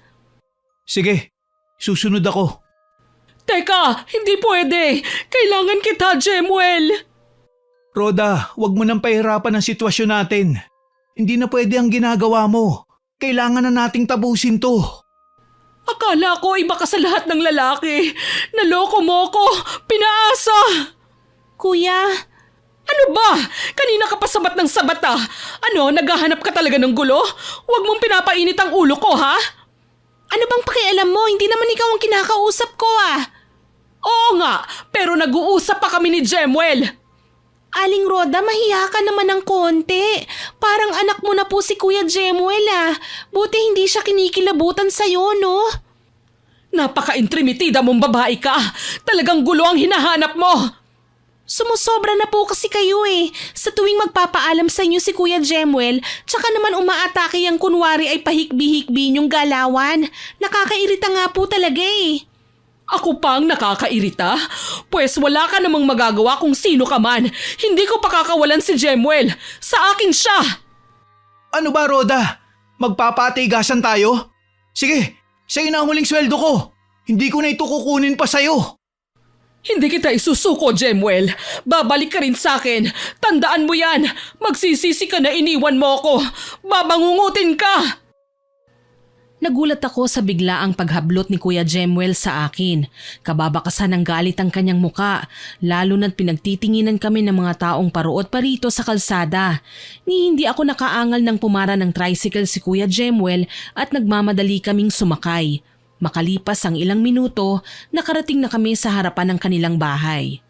Sige, susunod ako. Teka, hindi pwede! Kailangan kita, Jemuel! Roda, wag mo nang pahirapan ang sitwasyon natin. Hindi na pwede ang ginagawa mo. Kailangan na nating tapusin to. Akala ko iba ka sa lahat ng lalaki. Naloko mo ko! Pinaasa! Kuya, Ano ba? Kanina ka pa sabat ng sabat ah. Ano, naghahanap ka talaga ng gulo? Huwag mong pinapainit ang ulo ko ha? ano bang pakialam mo? Hindi naman ikaw ang kinakausap ko ah. Oo nga, pero nag-uusap pa kami ni Jemuel. Aling Roda, mahiya ka naman ng konti. Parang anak mo na po si Kuya Jemuel ah. Buti hindi siya kinikilabutan sa'yo, no? Napaka-intrimitida mong babae ka. Talagang gulo ang hinahanap mo. Sumusobra na po kasi kayo eh. Sa tuwing magpapaalam sa inyo si Kuya Jemuel, tsaka naman umaatake yung kunwari ay pahikbi-hikbi niyong galawan. Nakakairita nga po talaga eh. Ako pang nakakairita? Pwes wala ka namang magagawa kung sino ka man. Hindi ko pakakawalan si Jemuel. Sa akin siya. Ano ba, Roda? Magpapatigasan tayo? Sige, sa'yo na ang huling sweldo ko. Hindi ko na ito kukunin pa sa'yo. Hindi kita isusuko, Jemuel. Babalik ka rin sa akin. Tandaan mo yan. Magsisisi ka na iniwan mo ako. Babangungutin ka. Nagulat ako sa biglaang paghablot ni Kuya Jemuel sa akin. Kababakasan ng galit ang kanyang muka, lalo na't pinagtitinginan kami ng mga taong paruot parito sa kalsada. Ni hindi ako nakaangal ng pumara ng tricycle si Kuya Jemuel at nagmamadali kaming sumakay. Makalipas ang ilang minuto, nakarating na kami sa harapan ng kanilang bahay.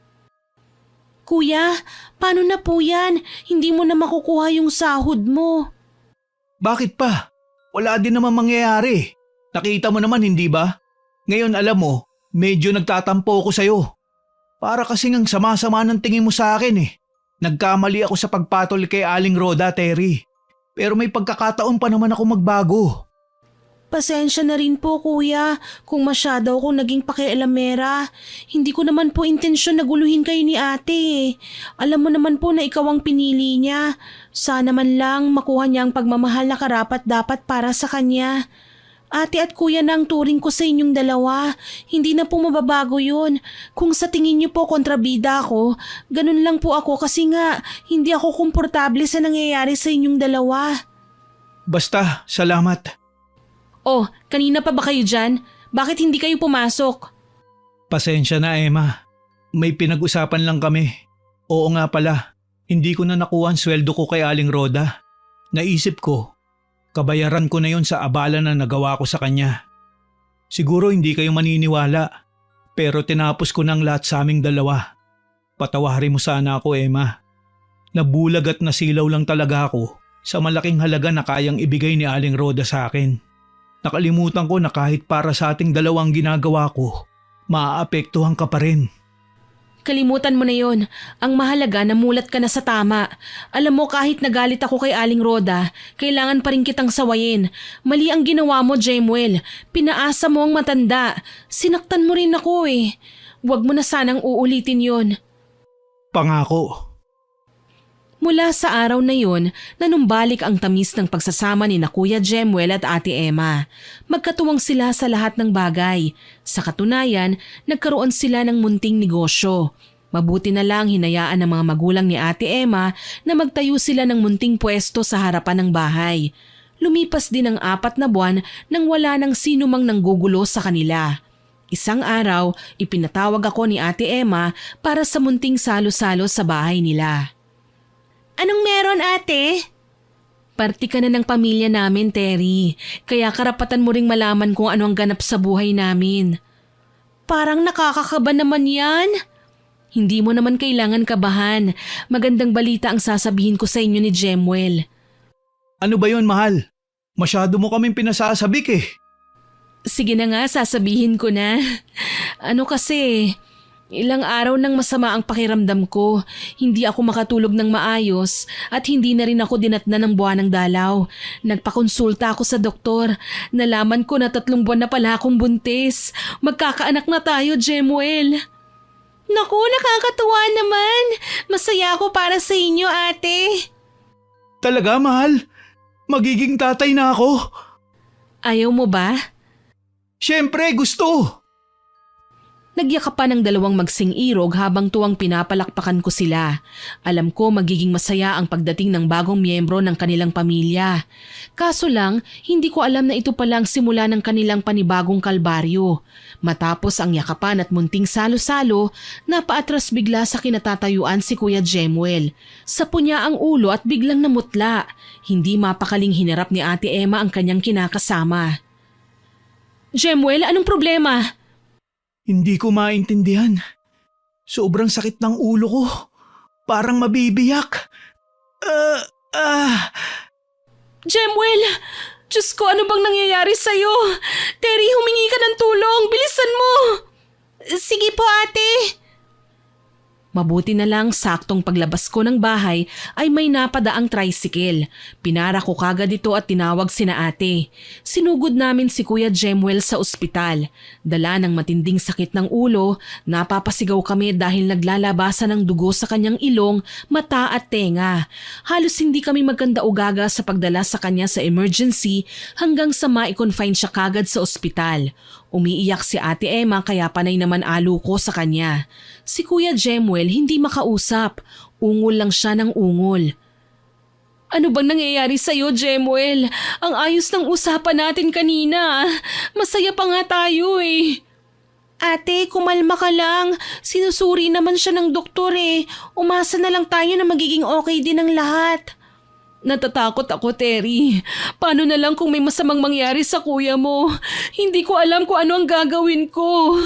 Kuya, paano na po yan? Hindi mo na makukuha yung sahod mo. Bakit pa? Wala din naman mangyayari. Nakita mo naman, hindi ba? Ngayon alam mo, medyo nagtatampo ako sa'yo. Para kasing ang sama-sama ng tingin mo sa akin eh. Nagkamali ako sa pagpatol kay Aling Rhoda, Terry. Pero may pagkakataon pa naman ako magbago. Pasensya na rin po kuya kung masyado akong naging pakialamera. Hindi ko naman po intensyon na guluhin kayo ni ate. Alam mo naman po na ikaw ang pinili niya. Sana man lang makuha niya ang pagmamahal na karapat-dapat para sa kanya. Ate at kuya na ang turing ko sa inyong dalawa. Hindi na po mababago yun. Kung sa tingin niyo po kontrabida ako, ganun lang po ako kasi nga hindi ako komportable sa nangyayari sa inyong dalawa. Basta, salamat. Oh, kanina pa ba kayo dyan? Bakit hindi kayo pumasok? Pasensya na, Emma. May pinag-usapan lang kami. Oo nga pala, hindi ko na nakuha ang sweldo ko kay Aling Rhoda. Naisip ko, kabayaran ko na yon sa abala na nagawa ko sa kanya. Siguro hindi kayo maniniwala, pero tinapos ko ng lahat sa aming dalawa. Patawarin mo sana ako, Emma. Nabulag at nasilaw lang talaga ako sa malaking halaga na kayang ibigay ni Aling Rhoda sa akin. Nakalimutan ko na kahit para sa ating dalawang ginagawa ko, maaapektuhan ka pa rin. Kalimutan mo na yon. Ang mahalaga, namulat ka na sa tama. Alam mo, kahit nagalit ako kay Aling Rhoda, kailangan pa rin kitang sawayin. Mali ang ginawa mo, Jemuel. Pinaasa mo ang matanda. Sinaktan mo rin ako eh. Huwag mo na sanang uulitin yon. Pangako. Mula sa araw na yun, nanumbalik ang tamis ng pagsasama ni na Kuya Jemuel at Ate Emma. Magkatuwang sila sa lahat ng bagay. Sa katunayan, nagkaroon sila ng munting negosyo. Mabuti na lang hinayaan ng mga magulang ni Ate Emma na magtayo sila ng munting pwesto sa harapan ng bahay. Lumipas din ang 4 na buwan nang wala nang sino mang nanggugulo sa kanila. Isang araw, ipinatawag ako ni Ate Emma para sa munting salo-salo sa bahay nila. Anong meron ate? Parti ka na ng pamilya namin, Terry. Kaya karapatan mo ring malaman kung ano ang ganap sa buhay namin. Parang nakakakaba naman yan. Hindi mo naman kailangan kabahan. Magandang balita ang sasabihin ko sa inyo ni Jemuel. Ano ba yon, mahal? Masyado mo kaming pinasasabik eh. Sige na nga, sasabihin ko na. Ano kasi, ilang araw nang masama ang pakiramdam ko. Hindi ako makatulog ng maayos at hindi na rin ako dinatnan ng buwanang dalaw. Nagpakonsulta ako sa doktor. Nalaman ko na 3 buwan na pala akong buntis. Magkakaanak na tayo, Jemuel. Naku, nakakatuwa naman. Masaya ako para sa inyo, ate. Talaga, mahal? Magiging tatay na ako? Ayaw mo ba? Siyempre, gusto! Nagyakapan ng 2 magsing-irog habang tuwang pinapalakpakan ko sila. Alam ko magiging masaya ang pagdating ng bagong miyembro ng kanilang pamilya. Kaso lang, hindi ko alam na ito palang simula ng kanilang panibagong kalbaryo. Matapos ang yakapan at munting salo-salo, napaatras bigla sa kinatatayuan si Kuya Jemuel. Sapo niya ang ulo at biglang namutla. Hindi mapakaling hinarap ni Ate Emma ang kanyang kinakasama. Jemuel, anong problema? Hindi ko maintindihan. Sobrang sakit ng ulo ko. Parang mabibiyak. Jemuel! Diyos ko, ano bang nangyayari sa'yo? Terry, humingi ka ng tulong. Bilisan mo! Sige po, ate. Mabuti na lang saktong paglabas ko ng bahay ay may napadaang tricycle. Pinara ko kagad ito at tinawag sina ate. Sinugod namin si Kuya Jemuel sa ospital. Dala ng matinding sakit ng ulo, napapasigaw kami dahil naglalabasan ng dugo sa kanyang ilong, mata at tenga. Halos hindi kami magkanda-ugaga sa pagdala sa kanya sa emergency hanggang sa ma-confine siya kagad sa ospital. Umiiyak si Ate Emma kaya panay naman alo ko sa kanya. Si Kuya Jemuel hindi makausap. Ungol lang siya ng ungol. Ano bang nangyayari sa'yo, Jemuel? Ang ayos ng usapan natin kanina. Masaya pa nga tayo eh. Ate, kumalma ka lang. Sinusuri naman siya ng doktor eh. Umasa na lang tayo na magiging okay din ang lahat. Natatakot ako, Terry. Paano na lang kung may masamang mangyari sa kuya mo? Hindi ko alam kung ano ang gagawin ko.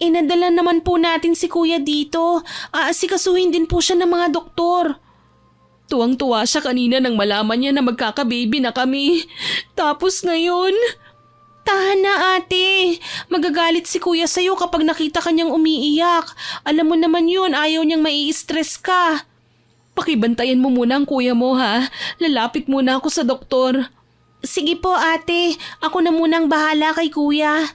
Inadala naman po natin si kuya dito. Aasikasuhin din po siya ng mga doktor. Tuwang-tuwa siya kanina nang malaman niya na magkakababy na kami. Tapos ngayon... Tahan na ate. Magagalit si kuya sa'yo kapag nakita kanyang umiiyak. Alam mo naman yun, ayaw niyang mai-stress ka. Pakibantayan mo muna ang kuya mo ha. Lalapit muna ako sa doktor. Sige po ate, ako na munang bahala kay kuya.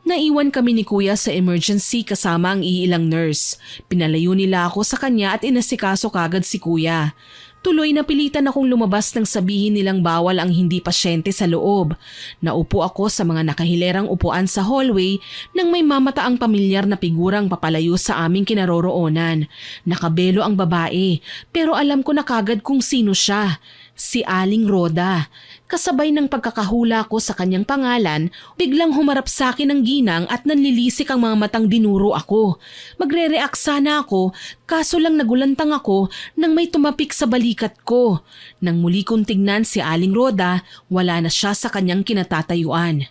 Naiwan kami ni kuya sa emergency kasama ang iilang nurse. Pinalayo nila ako sa kanya at inasikaso kagad si kuya. Tuloy na pilitan akong lumabas nang sabihin nilang bawal ang hindi pasyente sa loob. Naupo ako sa mga nakahilerang upuan sa hallway nang may mamataang pamilyar na figurang papalayo sa aming kinaroroonan. Nakabelo ang babae pero alam ko na kagad kung sino siya. Si Aling Roda. Kasabay ng pagkakahula ko sa kanyang pangalan, biglang humarap sa akin ang ginang at nanlilisik ang mga matang dinuro ako. Magre-react sana ako, kaso lang nagulantang ako nang may tumapik sa balikat ko. Nang muli kong tignan si Aling Roda, wala na siya sa kanyang kinatatayuan.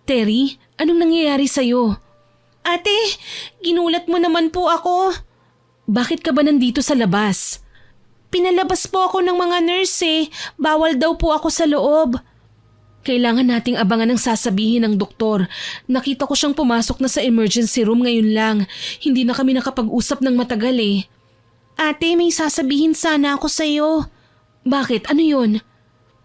Terry, anong nangyayari sa'yo? Ate, ginulat mo naman po ako. Bakit ka ba nandito sa labas? Pinalabas po ako ng mga nurse eh. Bawal daw po ako sa loob. Kailangan nating abangan ang sasabihin ng doktor. Nakita ko siyang pumasok na sa emergency room ngayon lang. Hindi na kami nakapag-usap ng matagal eh. Ate, may sasabihin sana ako sa'yo. Bakit? Ano yun?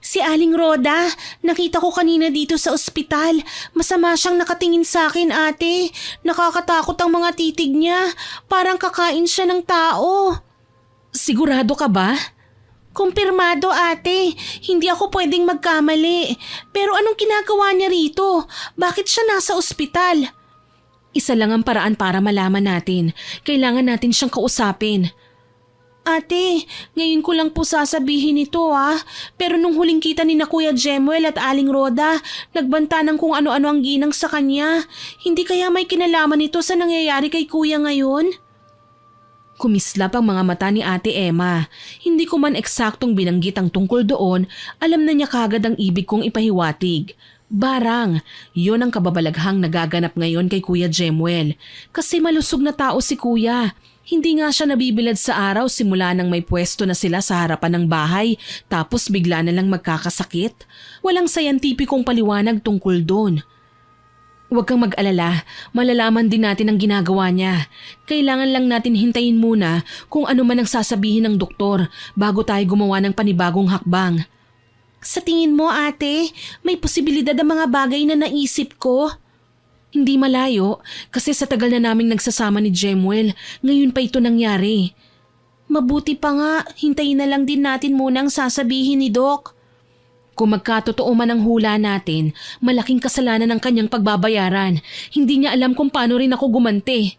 Si Aling Roda, nakita ko kanina dito sa ospital. Masama siyang nakatingin sa akin, ate. Nakakatakot ang mga titig niya. Parang kakain siya ng tao. Sigurado ka ba? Kumpirmado ate, hindi ako pwedeng magkamali. Pero anong ginagawa niya rito? Bakit siya nasa ospital? Isa lang ang paraan para malaman natin. Kailangan natin siyang kausapin. Ate, ngayon ko lang po sasabihin ito Pero nung huling kita ni na Kuya Jemuel at Aling Roda, nagbanta ng kung ano-ano ang ginang sa kanya. Hindi kaya may kinalaman ito sa nangyayari kay Kuya ngayon? Kumislap ang mga mata ni Ate Emma. Hindi ko man eksaktong binanggit ang tungkol doon, alam na niya kagad ang ibig kong ipahiwatig. Barang, yon ang kababalaghang nagaganap ngayon kay Kuya Jemuel. Kasi malusog na tao si Kuya. Hindi nga siya nabibilad sa araw simula nang may pwesto na sila sa harapan ng bahay tapos bigla na lang magkakasakit. Walang sayantipikong paliwanag tungkol doon. Huwag kang mag-alala, malalaman din natin ang ginagawa niya. Kailangan lang natin hintayin muna kung ano man ang sasabihin ng doktor bago tayo gumawa ng panibagong hakbang. Sa tingin mo ate, may posibilidad ang mga bagay na naisip ko? Hindi malayo kasi sa tagal na naming nagsasama ni Jemuel, ngayon pa ito nangyari. Mabuti pa nga, hintayin na lang din natin muna ang sasabihin ni Doc. Kung magkatotoo man ang hula natin, malaking kasalanan ang kanyang pagbabayaran. Hindi niya alam kung paano rin ako gumanti.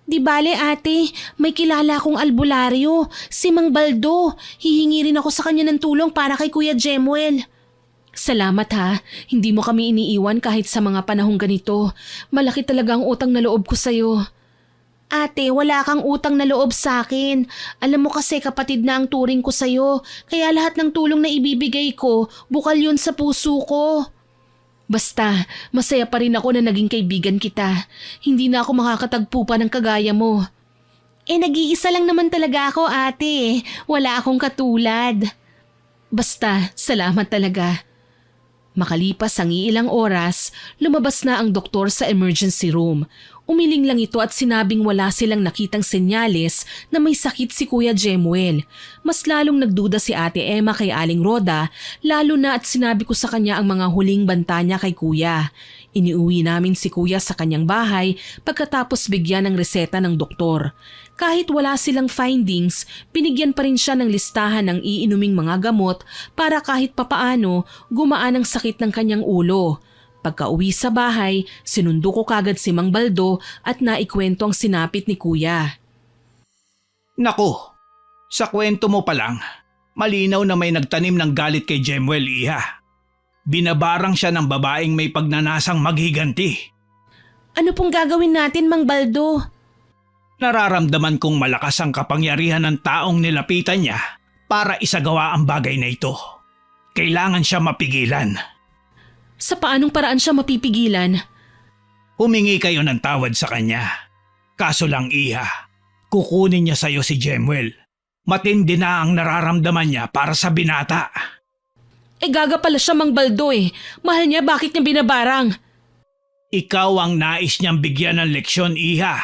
Di bale ate, may kilala akong albularyo, si Mang Baldo. Hihingi rin ako sa kanya ng tulong para kay Kuya Jemuel. Salamat ha, hindi mo kami iniiwan kahit sa mga panahong ganito. Malaki talaga ang utang na loob ko sa'yo. Ate, wala kang utang na loob sa akin. Alam mo kasi kapatid na ang turing ko sa'yo, kaya lahat ng tulong na ibibigay ko, bukal yun sa puso ko. Basta, masaya pa rin ako na naging kaibigan kita. Hindi na ako makakatagpo pa ng kagaya mo. Nag-iisa lang naman talaga ako ate. Wala akong katulad. Basta, salamat talaga. Makalipas ang ilang oras, lumabas na ang doktor sa emergency room. Umiling lang ito at sinabing wala silang nakitang senyales na may sakit si Kuya Jemuel. Mas lalong nagduda si Ate Emma kay Aling Roda, lalo na at sinabi ko sa kanya ang mga huling banta niya kay Kuya. Iniuwi namin si Kuya sa kanyang bahay pagkatapos bigyan ng reseta ng doktor. Kahit wala silang findings, binigyan pa rin siya ng listahan ng iinuming mga gamot para kahit papaano gumaan ang sakit ng kanyang ulo. Pagka-uwi sa bahay, sinundo ko kagad si Mang Baldo at naikwento ang sinapit ni Kuya. Nako, Sa kwento mo pa lang, malinaw na may nagtanim ng galit kay Jemuel, Iha. Binabarang siya ng babaeng may pagnanasang maghiganti. Ano pong gagawin natin, Mang Baldo? Nararamdaman kong malakas ang kapangyarihan ng taong nilapitan niya para isagawa ang bagay na ito. Kailangan siya mapigilan. Sa paanong paraan siya mapipigilan? Humingi kayo ng tawad sa kanya. Kaso lang, Iha, kukunin niya sa'yo si Jemuel. Matindi na ang nararamdaman niya para sa binata. Gaga pala siya, Mang Baldo eh. Mahal niya, bakit niya binabarang? Ikaw ang nais niyang bigyan ng leksyon, Iha.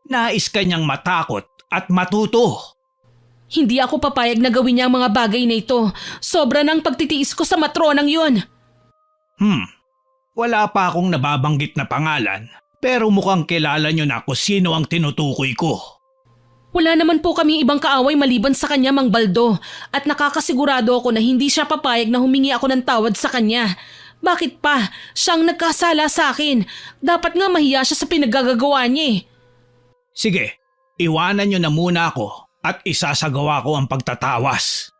Nais kanyang matakot at matuto. Hindi ako papayag na gawin niya ang mga bagay na ito. Sobra ng pagtitiis ko sa matronang yun. Wala pa akong nababanggit na pangalan, pero mukhang kilala niyo na kung sino ang tinutukoy ko. Wala naman po kami ibang kaaway maliban sa kanya, Mang Baldo. At nakakasigurado ako na hindi siya papayag na humingi ako ng tawad sa kanya. Bakit pa? Siyang nagkasala sa akin. Dapat nga mahiya siya sa pinagagagawa niya eh. Sige, iwanan niyo na muna ako at isasagawa ko ang pagtatawas.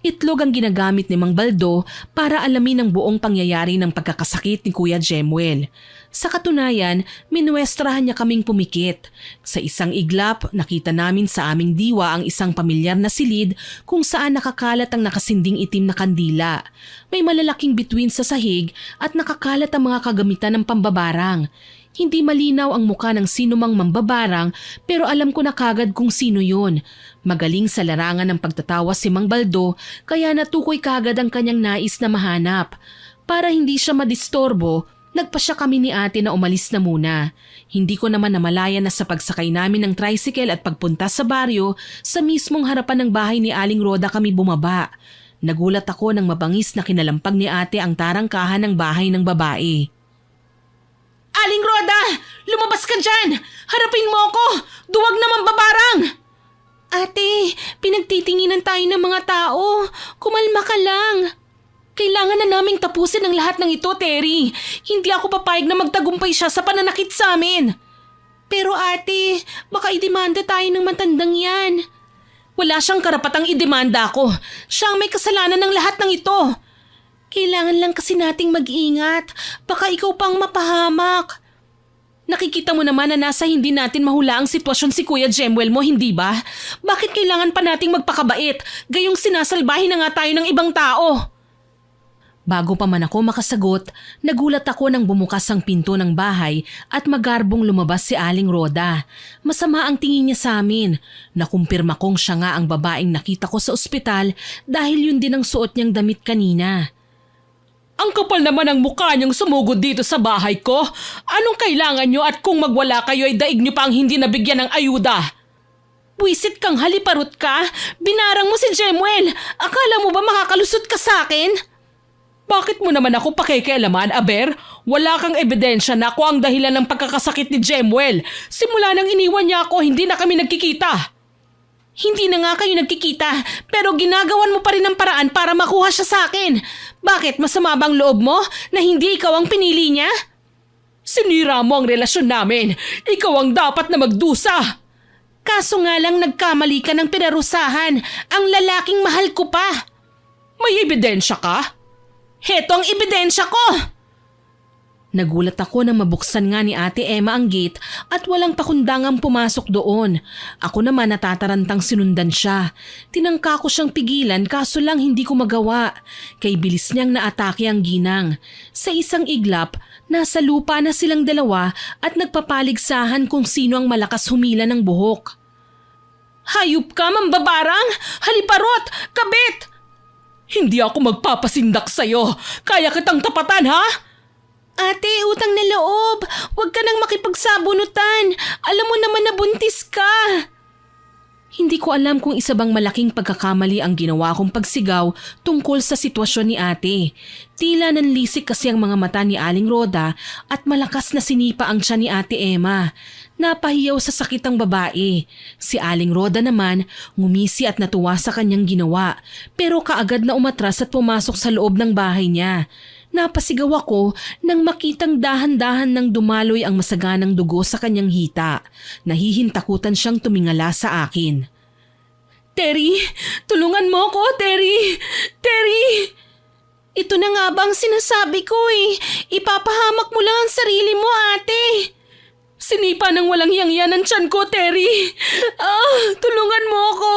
Itlog ang ginagamit ni Mang Baldo para alamin ang buong pangyayari ng pagkakasakit ni Kuya Jemuel. Sa katunayan, minuestrahan niya kaming pumikit. Sa isang iglap, nakita namin sa aming diwa ang isang pamilyar na silid kung saan nakakalat ang nakasinding itim na kandila. May malalaking bituin sa sahig at nakakalat ang mga kagamitan ng pambabarang. Hindi malinaw ang muka ng sino mang mambabarang pero alam ko na kagad kung sino yun. Magaling sa larangan ng pagtatawa si Mang Baldo kaya natukoy kagad ang kanyang nais na mahanap. Para hindi siya madistorbo, nagpasya kami ni ate na umalis na muna. Hindi ko naman namalayan na sa pagsakay namin ng tricycle at pagpunta sa baryo, sa mismong harapan ng bahay ni Aling Roda kami bumaba. Nagulat ako nang mabangis na kinalampag ni ate ang tarangkahan ng bahay ng babae. Aling Roda! Lumabas ka dyan! Harapin mo ako! Duwag naman babarang! Ate, pinagtitinginan tayo ng mga tao. Kumalma ka lang. Kailangan na naming tapusin ang lahat ng ito, Terry. Hindi ako papayag na magtagumpay siya sa pananakit sa amin. Pero ate, baka idemanda tayo ng matandang yan. Wala siyang karapatang idemanda ako. Siya ang may kasalanan ng lahat ng ito. Kailangan lang kasi nating mag-ingat. Baka ikaw pang mapahamak. Nakikita mo naman na nasa hindi natin mahula ang sitwasyon si Kuya Jemuel mo, hindi ba? Bakit kailangan pa nating magpakabait? Gayong sinasalbahin na nga tayo ng ibang tao. Bago pa man ako makasagot, nagulat ako nang bumukas ang pinto ng bahay at magarbong lumabas si Aling Roda. Masama ang tingin niya sa amin. Nakumpirma kong siya nga ang babaeng nakita ko sa ospital dahil yun din ang suot niyang damit kanina. Ang kapal naman ang mukha niyang sumugod dito sa bahay ko. Anong kailangan niyo at kung magwala kayo ay daig niyo pa ang hindi nabigyan ng ayuda? Buisit kang haliparot ka? Binarang mo si Jemuel. Akala mo ba makakalusot ka sa akin? Bakit mo naman ako pakikialaman, Aber? Wala kang ebidensya na ako ang dahilan ng pagkakasakit ni Jemuel. Simula nang iniwan niya ako, hindi na kami nagkikita. Hindi na nga kayo nagkikita, pero ginagawan mo pa rin ng paraan para makuha siya sa akin. Bakit, masama bang loob mo na hindi ikaw ang pinili niya? Sinira mo ang relasyon namin. Ikaw ang dapat na magdusa. Kaso nga lang nagkamali ka ng pinarusahan. Ang lalaking mahal ko pa. May ebidensya ka? Heto ang ebidensya ko! Nagulat ako nang mabuksan nga ni Ate Emma ang gate at walang pakundangang pumasok doon. Ako naman natatarantang sinundan siya. Tinangka ko siyang pigilan kaso lang hindi ko magawa. Kay bilis niyang naatake ang ginang. Sa isang iglap, nasa lupa na silang dalawa at nagpapaligsahan kung sino ang malakas humila ng buhok. Hayop ka, mambabarang! Haliparot! Kabit! Hindi ako magpapasindak sa'yo. Kaya kitang tapatan, ha? Ate, utang na loob. Huwag ka nang makipagsabunutan. Alam mo naman na buntis ka. Hindi ko alam kung isa bang malaking pagkakamali ang ginawa kong pagsigaw tungkol sa sitwasyon ni ate. Tila nanlisik kasi ang mga mata ni Aling Roda at malakas na sinipa ang tiyan ni Ate Emma. Napahiyaw sa sakit ang babae. Si Aling Roda naman ngumisi at natuwa sa kanyang ginawa pero kaagad na umatras at pumasok sa loob ng bahay niya. Napasigaw ako nang makitang dahan-dahan nang dumaloy ang masaganang dugo sa kanyang hita. Nahihintakutan siyang tumingala sa akin. Terry, tulungan mo ko, Terry! Terry! Ito na nga ba ang sinasabi ko eh. Ipapahamak mo lang ang sarili mo, ate. Sinipa ng walang hiyang-hiya ng tiyan ko, Terry. Tulungan mo ako.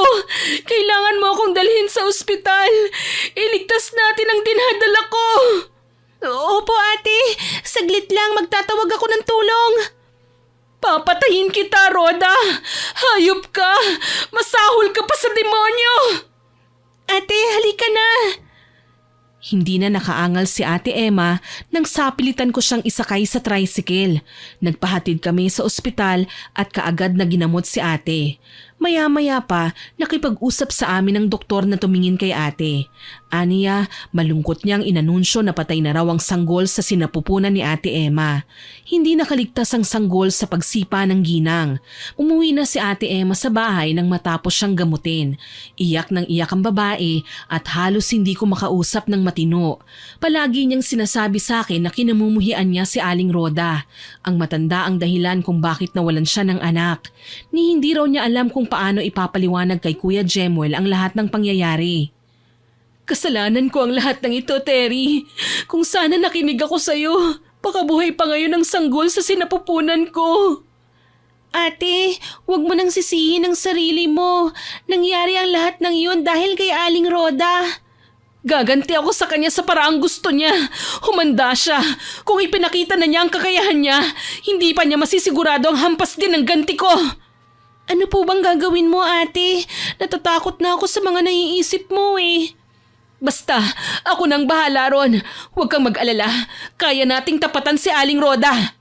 Kailangan mo akong dalhin sa ospital. Iligtas natin ang dinadala ko. Opo, ate. Saglit lang, magtatawag ako ng tulong. Papatayin kita, Rhoda. Hayop ka. Masahol ka pa sa demonyo. Ate, halika na. Hindi na nakaangal si Ate Emma nang sapilitan ko siyang isakay sa tricycle. Nagpahatid kami sa ospital at kaagad na ginamot si ate. Maya-maya pa, nakipag-usap sa amin ng doktor na tumingin kay ate. Aniya, malungkot niyang inanunsyo na patay na raw ang sanggol sa sinapupunan ni Ate Emma. Hindi nakaligtas ang sanggol sa pagsipa ng ginang. Umuwi na si Ate Emma sa bahay nang matapos siyang gamutin. Iyak ng iyak ang babae at halos hindi ko makausap ng matino. Palagi niyang sinasabi sa akin na kinamumuhian niya si Aling Rhoda. Ang matanda ang dahilan kung bakit nawalan siya ng anak. Ni hindi raw niya alam kung paano ipapaliwanag kay Kuya Jemuel ang lahat ng pangyayari. Kasalanan ko ang lahat ng ito, Terry. Kung sana nakinig ako sa'yo, baka buhay pa ngayon ang sanggol sa sinapupunan ko. Ate, huwag mo nang sisihin ang sarili mo. Nangyari ang lahat ng iyon dahil kay Aling Rhoda. Gaganti ako sa kanya sa paraang gusto niya. Humanda siya. Kung ipinakita na niya ang kakayahan niya, hindi pa niya masisigurado ang hampas din ng ganti ko. Ano po bang gagawin mo, ate? Natatakot na ako sa mga naiisip mo eh. Basta, ako nang bahala ron. Huwag kang mag-alala. Kaya nating tapatan si Aling Rhoda.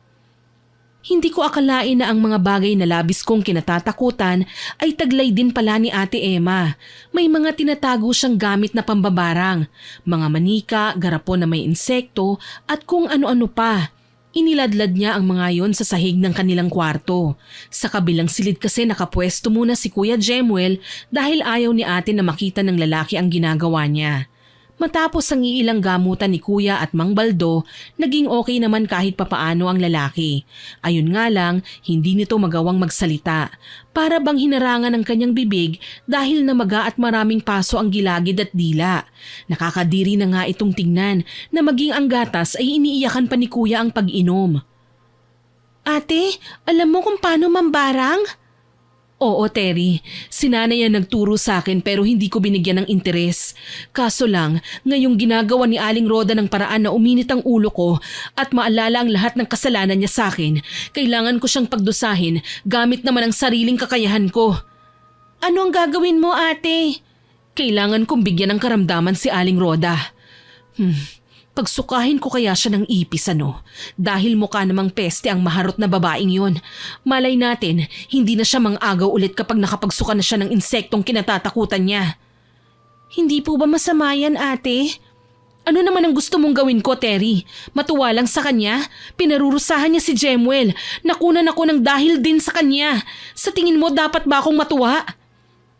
Hindi ko akalain na ang mga bagay na labis kong kinatatakutan ay taglay din pala ni Ate Emma. May mga tinatago siyang gamit na pambabarang, mga manika, garapon na may insekto at kung ano-ano pa. Iniladlad niya ang mga yon sa sahig ng kanilang kwarto. Sa kabilang silid kasi nakapwesto muna si Kuya Jemuel dahil ayaw ni ate na makita ng lalaki ang ginagawa niya. Matapos ang iilang gamutan ni Kuya at Mang Baldo, naging okay naman kahit papaano ang lalaki. Ayun nga lang, hindi nito magawang magsalita. Para bang hinarangan ng kanyang bibig dahil namaga at maraming paso ang gilagid at dila. Nakakadiri na nga itong tingnan na maging ang gatas ay iniiyakan pa ni Kuya ang pag-inom. Ate, alam mo kung paano mambarang? Oo, Terry. Si nanay ang nagturo sa akin pero hindi ko binigyan ng interes. Kaso lang, ngayong ginagawa ni Aling Rhoda ng paraan na uminit ang ulo ko at maalala ang lahat ng kasalanan niya sa akin, kailangan ko siyang pagdusahin gamit naman ang sariling kakayahan ko. Ano ang gagawin mo, ate? Kailangan kong bigyan ng karamdaman si Aling Rhoda. Pagsukahin ko kaya siya ng ipis dahil mukha namang peste ang maharot na babaeng yon. Malay natin, hindi na siya mang-agaw ulit kapag nakapagsuka na siya ng insektong kinatatakutan niya. Hindi po ba masama yan, ate? Ano naman ang gusto mong gawin ko, Terry? Matuwa lang sa kanya? Pinarurusahan niya si Jemuel. Nakunan ako ng dahil din sa kanya. Sa tingin mo dapat ba akong matuwa?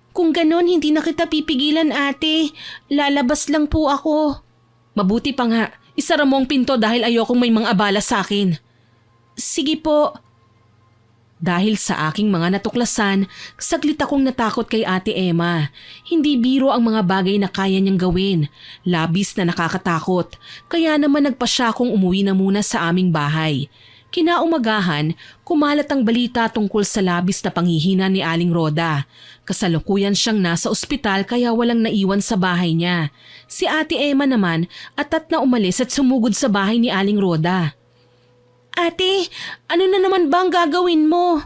Kung ganon, hindi na kita pipigilan, ate. Lalabas lang po ako. Mabuti pa nga, isara mo ang pinto dahil ayokong may mga abala sa akin. Sige po. Dahil sa aking mga natuklasan, saglit akong natakot kay Ate Emma. Hindi biro ang mga bagay na kaya niyang gawin. Labis na nakakatakot. Kaya naman nagpa siya kung umuwi na muna sa aming bahay. Kinaumagahan, kumalat ang balita tungkol sa labis na panghihina ni Aling Rhoda. Kasalukuyan siyang nasa ospital kaya walang naiwan sa bahay niya. Si Ate Emma naman atat na umalis at sumugod sa bahay ni Aling Rhoda. Ate, ano na naman ba ang gagawin mo?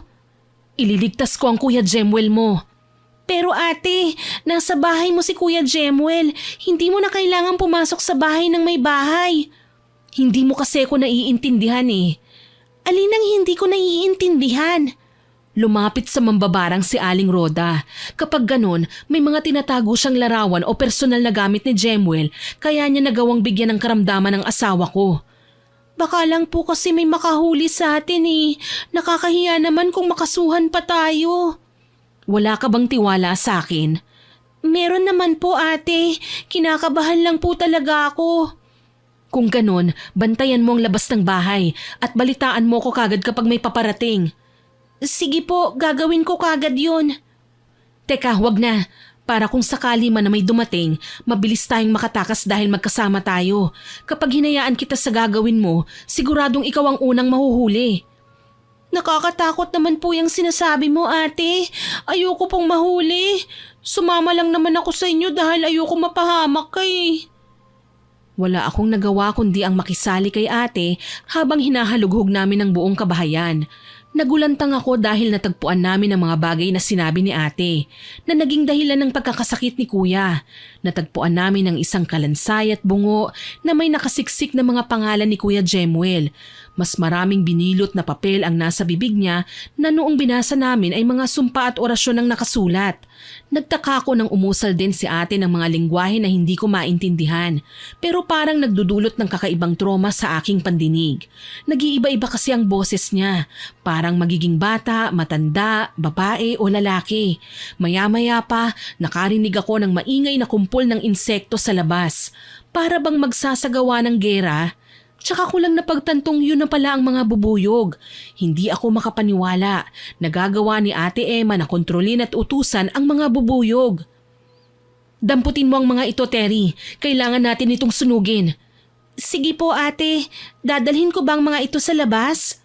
Ililigtas ko ang Kuya Jemuel mo. Pero ate, nasa bahay mo si Kuya Jemuel. Hindi mo na kailangang pumasok sa bahay ng may bahay. Hindi mo kasi ako naiintindihan eh. Alin ang hindi ko naiintindihan? Lumapit sa mambabarang si Aling Rhoda. Kapag ganon, may mga tinatago siyang larawan o personal na gamit ni Jemuel kaya niya nagawang bigyan ng karamdaman ng asawa ko. Baka lang po kasi may makahuli sa atin eh. Nakakahiya naman kung makasuhan pa tayo. Wala ka bang tiwala sa akin? Meron naman po ate. Kinakabahan lang po talaga ako. Kung ganon, bantayan mo ang labas ng bahay at balitaan mo ko kagad kapag may paparating. Sige po, gagawin ko kagad yun. Teka, wag na. Para kung sakali man na may dumating, mabilis tayong makatakas dahil magkasama tayo. Kapag hinayaan kita sa gagawin mo, siguradong ikaw ang unang mahuhuli. Nakakatakot naman po yung sinasabi mo, ate. Ayoko pong mahuli. Sumama lang naman ako sa inyo dahil ayoko mapahamak kay. Wala akong nagawa kundi ang makisali kay ate habang hinahalughog namin ang buong kabahayan. Nagulantang ako dahil natagpuan namin ang mga bagay na sinabi ni ate na naging dahilan ng pagkakasakit ni kuya. Natagpuan namin ang isang kalansay at bungo na may nakasiksik na mga pangalan ni Kuya Jemuel. Mas maraming binilot na papel ang nasa bibig niya na noong binasa namin ay mga sumpa at orasyon ang nakasulat. Nagtaka ko nang umusal din si ate ng mga lingwahe na hindi ko maintindihan, pero parang nagdudulot ng kakaibang trauma sa aking pandinig. Nag-iiba-iba kasi ang boses niya, parang magiging bata, matanda, babae o lalaki. Maya-maya pa, nakarinig ako ng maingay na kumpol ng insekto sa labas. Para bang magsasagawa ng gera? Tsaka ko lang napagtantong yun na pala ang mga bubuyog. Hindi ako makapaniwala. Nagagawa ni Ate Emma na kontrolin at utusan ang mga bubuyog. Damputin mo ang mga ito, Terry. Kailangan natin itong sunugin. Sige po, ate. Dadalhin ko bang mga ito sa labas?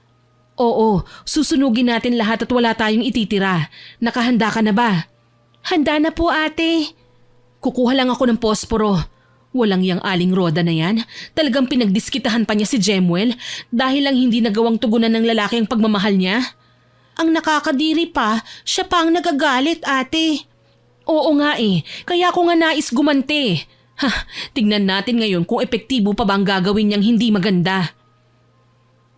Oo, susunugin natin lahat at wala tayong ititira. Nakahanda ka na ba? Handa na po, ate. Kukuha lang ako ng posporo. Walang yang Aling Roda na yan. Talagang pinagdiskitahan pa niya si Jemuel dahil lang hindi nagawang tugunan ng lalaki ang pagmamahal niya. Ang nakakadiri pa, siya pa ang nagagalit, ate. Oo nga kaya ko nga nais gumante. Tignan natin ngayon kung epektibo pa ba ang gagawin niyang hindi maganda.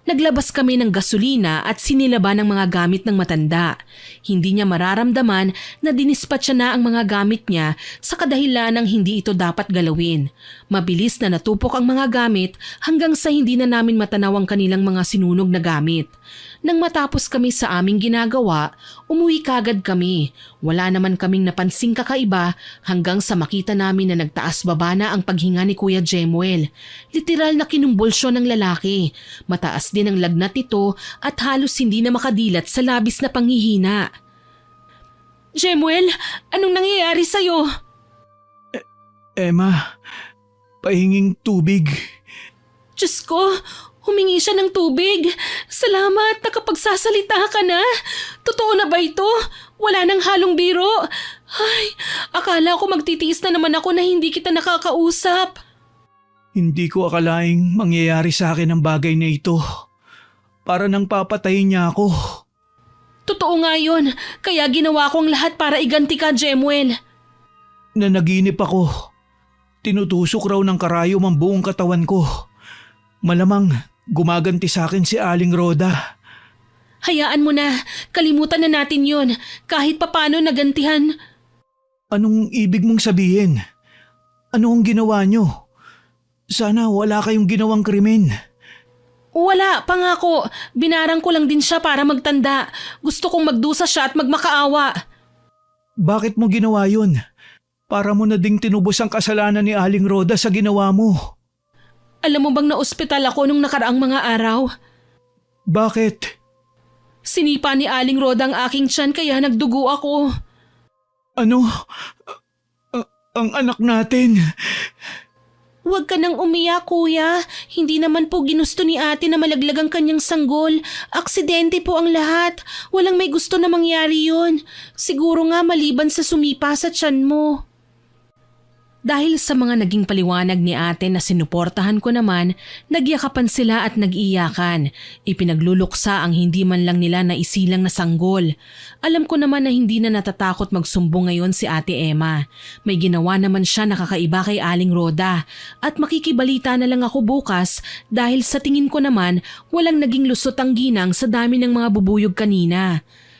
Naglabas kami ng gasolina at sinilaban ng mga gamit ng matanda. Hindi niya mararamdaman na dinispatcha na ang mga gamit niya sa kadahilan ng hindi ito dapat galawin. Mabilis na natupok ang mga gamit hanggang sa hindi na namin matanaw ang kanilang mga sinunog na gamit. Nang matapos kami sa aming ginagawa, umuwi kagad kami. Wala naman kaming napansing kakaiba hanggang sa makita namin na nagtaas baba na ang paghinga ni Kuya Jemuel. Literal na kinumbulsyon ng lalaki. Mataas din ang lagnat nito at halos hindi na makadilat sa labis na panghihina. Jemuel, anong nangyayari sa'yo? Emma, pahinging tubig. Diyos ko, humingi siya ng tubig. Salamat, nakapagsasalita ka na. Totoo na ba ito? Wala nang halong biro. Ay, akala ko magtitiis na naman ako na hindi kita nakakausap. Hindi ko akalaing mangyayari sa akin ang bagay na ito. Para nang papatayin niya ako. Totoo nga yun, kaya ginawa ko ang lahat para iganti ka, Jemuel. Nanaginip ako. Tinutusok raw ng karayom ang buong katawan ko. Malamang gumaganti sa akin si Aling Roda. Hayaan mo na, kalimutan na natin yun. Kahit papano nagantihan. Anong ibig mong sabihin? Ano ang ginawa niyo? Sana wala kayong ginawang krimen. Wala, pangako. Binarang ko lang din siya para magtanda. Gusto kong magdusa siya at magmakaawa. Bakit mo ginawa yun? Para mo na ding tinubos ang kasalanan ni Aling Roda sa ginawa mo. Alam mo bang na-ospital ako nung nakaraang mga araw? Bakit? Sinipa ni Aling Roda ang aking tiyan kaya nagdugo ako. Ano? Ang anak natin. Huwag ka nang umiyak, kuya. Hindi naman po ginusto ni ate na malaglag ang kanyang sanggol. Aksidente po ang lahat. Walang may gusto na mangyari yun. Siguro nga maliban sa sumipa sa tiyan mo. Dahil sa mga naging paliwanag ni ate na sinuportahan ko naman, nagyakapan sila at nag-iyakan. Ipinagluluksa ang hindi man lang nila na isilang na sanggol. Alam ko naman na hindi na natatakot magsumbong ngayon si Ate Emma. May ginawa naman siya na kakaiba kay Aling Roda at makikibalita na lang ako bukas dahil sa tingin ko naman walang naging lusot ang ginang sa dami ng mga bubuyog kanina.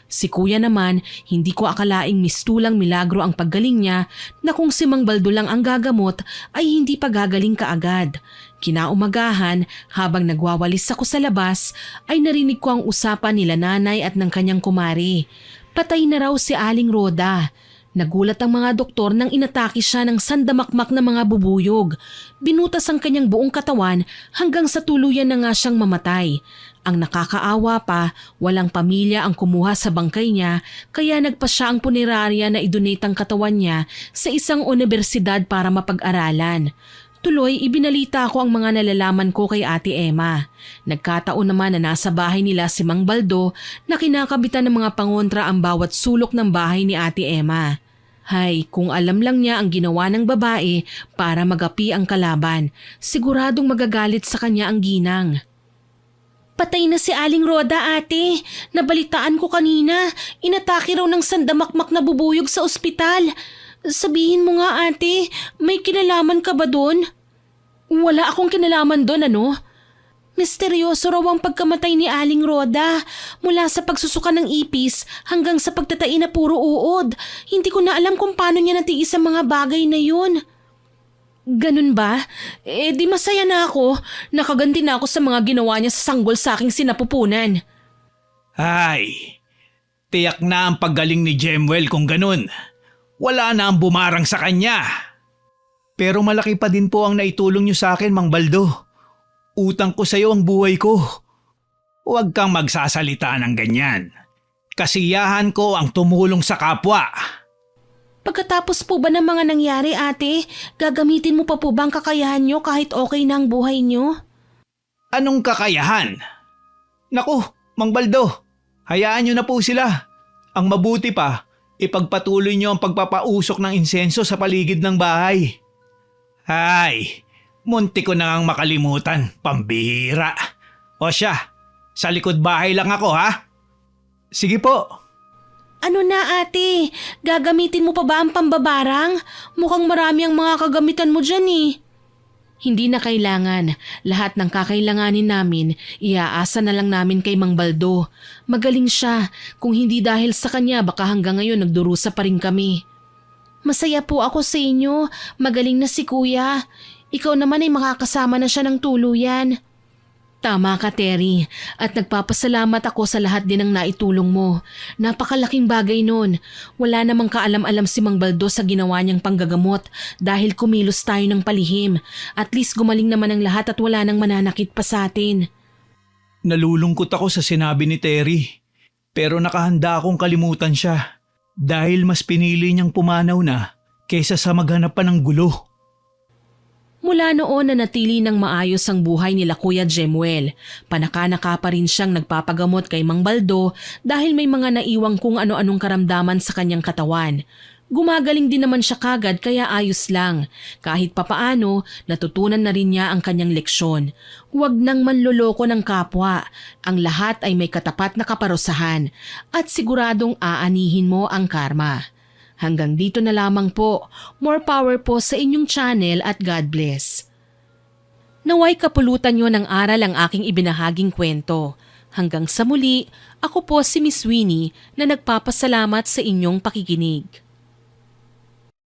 Si kuya naman, hindi ko akalaing mistulang milagro ang paggaling niya na kung si Mang Baldo lang ang gagamot ay hindi pa gagaling kaagad. Kinaumagahan, habang nagwawalis ako sa labas, ay narinig ko ang usapan nila nanay at ng kanyang kumari. Patay na raw si Aling Roda. Nagulat ang mga doktor nang inatake siya ng sandamakmak na mga bubuyog. Binutas ang kanyang buong katawan hanggang sa tuluyan na nga siyang mamatay. Ang nakakaawa pa, walang pamilya ang kumuha sa bangkay niya kaya nagpa siya ang punerarya na idonate ang katawan niya sa isang universidad para mapag-aralan. Tuloy, ibinalita ko ang mga nalalaman ko kay Ate Emma. Nagkataon naman na nasa bahay nila si Mang Baldo na kinakabitan ng mga pangontra ang bawat sulok ng bahay ni Ate Emma. Hay, kung alam lang niya ang ginawa ng babae para magapi ang kalaban, siguradong magagalit sa kanya ang ginang. Patay na si Aling Roda, ate. Nabalitaan ko kanina. Inatake raw ng sandamakmak na bubuyog sa ospital. Sabihin mo nga, ate, may kinalaman ka ba doon? Wala akong kinalaman doon, ano? Misteryoso raw ang pagkamatay ni Aling Roda. Mula sa pagsusuka ng ipis hanggang sa pagtatai na puro uod. Hindi ko na alam kung paano niya natiis ang mga bagay na yun. Ganun ba? Di masaya na ako. Nakaganti na ako sa mga ginawa niya sa sanggol sa aking sinapupunan. Ay, tiyak na ang paggaling ni Jemuel kung ganun. Wala na ang bumarang sa kanya. Pero malaki pa din po ang naitulong niyo sa akin, Mang Baldo. Utang ko sa iyo ang buhay ko. Huwag kang magsasalita ng ganyan. Kasiyahan ko ang tumulong sa kapwa. Pagkatapos po ba ng mga nangyari, ate, gagamitin mo pa po ba ang kakayahan niyo kahit okay na ang buhay niyo? Anong kakayahan? Naku, Mang Baldo, hayaan niyo na po sila. Ang mabuti pa, ipagpatuloy niyo ang pagpapausok ng insenso sa paligid ng bahay. Ay, munti ko na ngang makalimutan, pambihira. O siya, sa likod bahay lang ako ha? Sige po. Ano na, ate? Gagamitin mo pa ba ang pambabarang? Mukhang marami ang mga kagamitan mo dyan eh. Hindi na kailangan. Lahat ng kakailanganin namin, iaasa na lang namin kay Mang Baldo. Magaling siya. Kung hindi dahil sa kanya, baka hanggang ngayon nagdurusa pa rin kami. Masaya po ako sa inyo. Magaling na si kuya. Ikaw naman ay makakasama na siya ng tuluyan. Tama ka, Terry. At nagpapasalamat ako sa lahat din ng naitulong mo. Napakalaking bagay nun. Wala namang kaalam-alam si Mang Baldo sa ginawa niyang panggagamot dahil kumilos tayo ng palihim. At least gumaling naman ang lahat at wala nang mananakit pa sa atin. Nalulungkot ako sa sinabi ni Terry. Pero nakahanda akong kalimutan siya. Dahil mas pinili niyang pumanaw na kaysa sa maghanap pa ng gulo. Mula noon na natili ng maayos ang buhay nila Kuya Jemuel, panaka-naka pa rin siyang nagpapagamot kay Mang Baldo dahil may mga naiwang kung ano-anong karamdaman sa kanyang katawan. Gumagaling din naman siya kagad kaya ayos lang. Kahit papaano, natutunan na rin niya ang kanyang leksyon. Huwag nang manloloko ng kapwa. Ang lahat ay may katapat na kaparusahan at siguradong aanihin mo ang karma. Hanggang dito na lamang po. More power po sa inyong channel at God bless. Naway kapulutan nyo ng aral ang aking ibinahaging kwento. Hanggang sa muli, ako po si Miss Winnie na nagpapasalamat sa inyong pakikinig.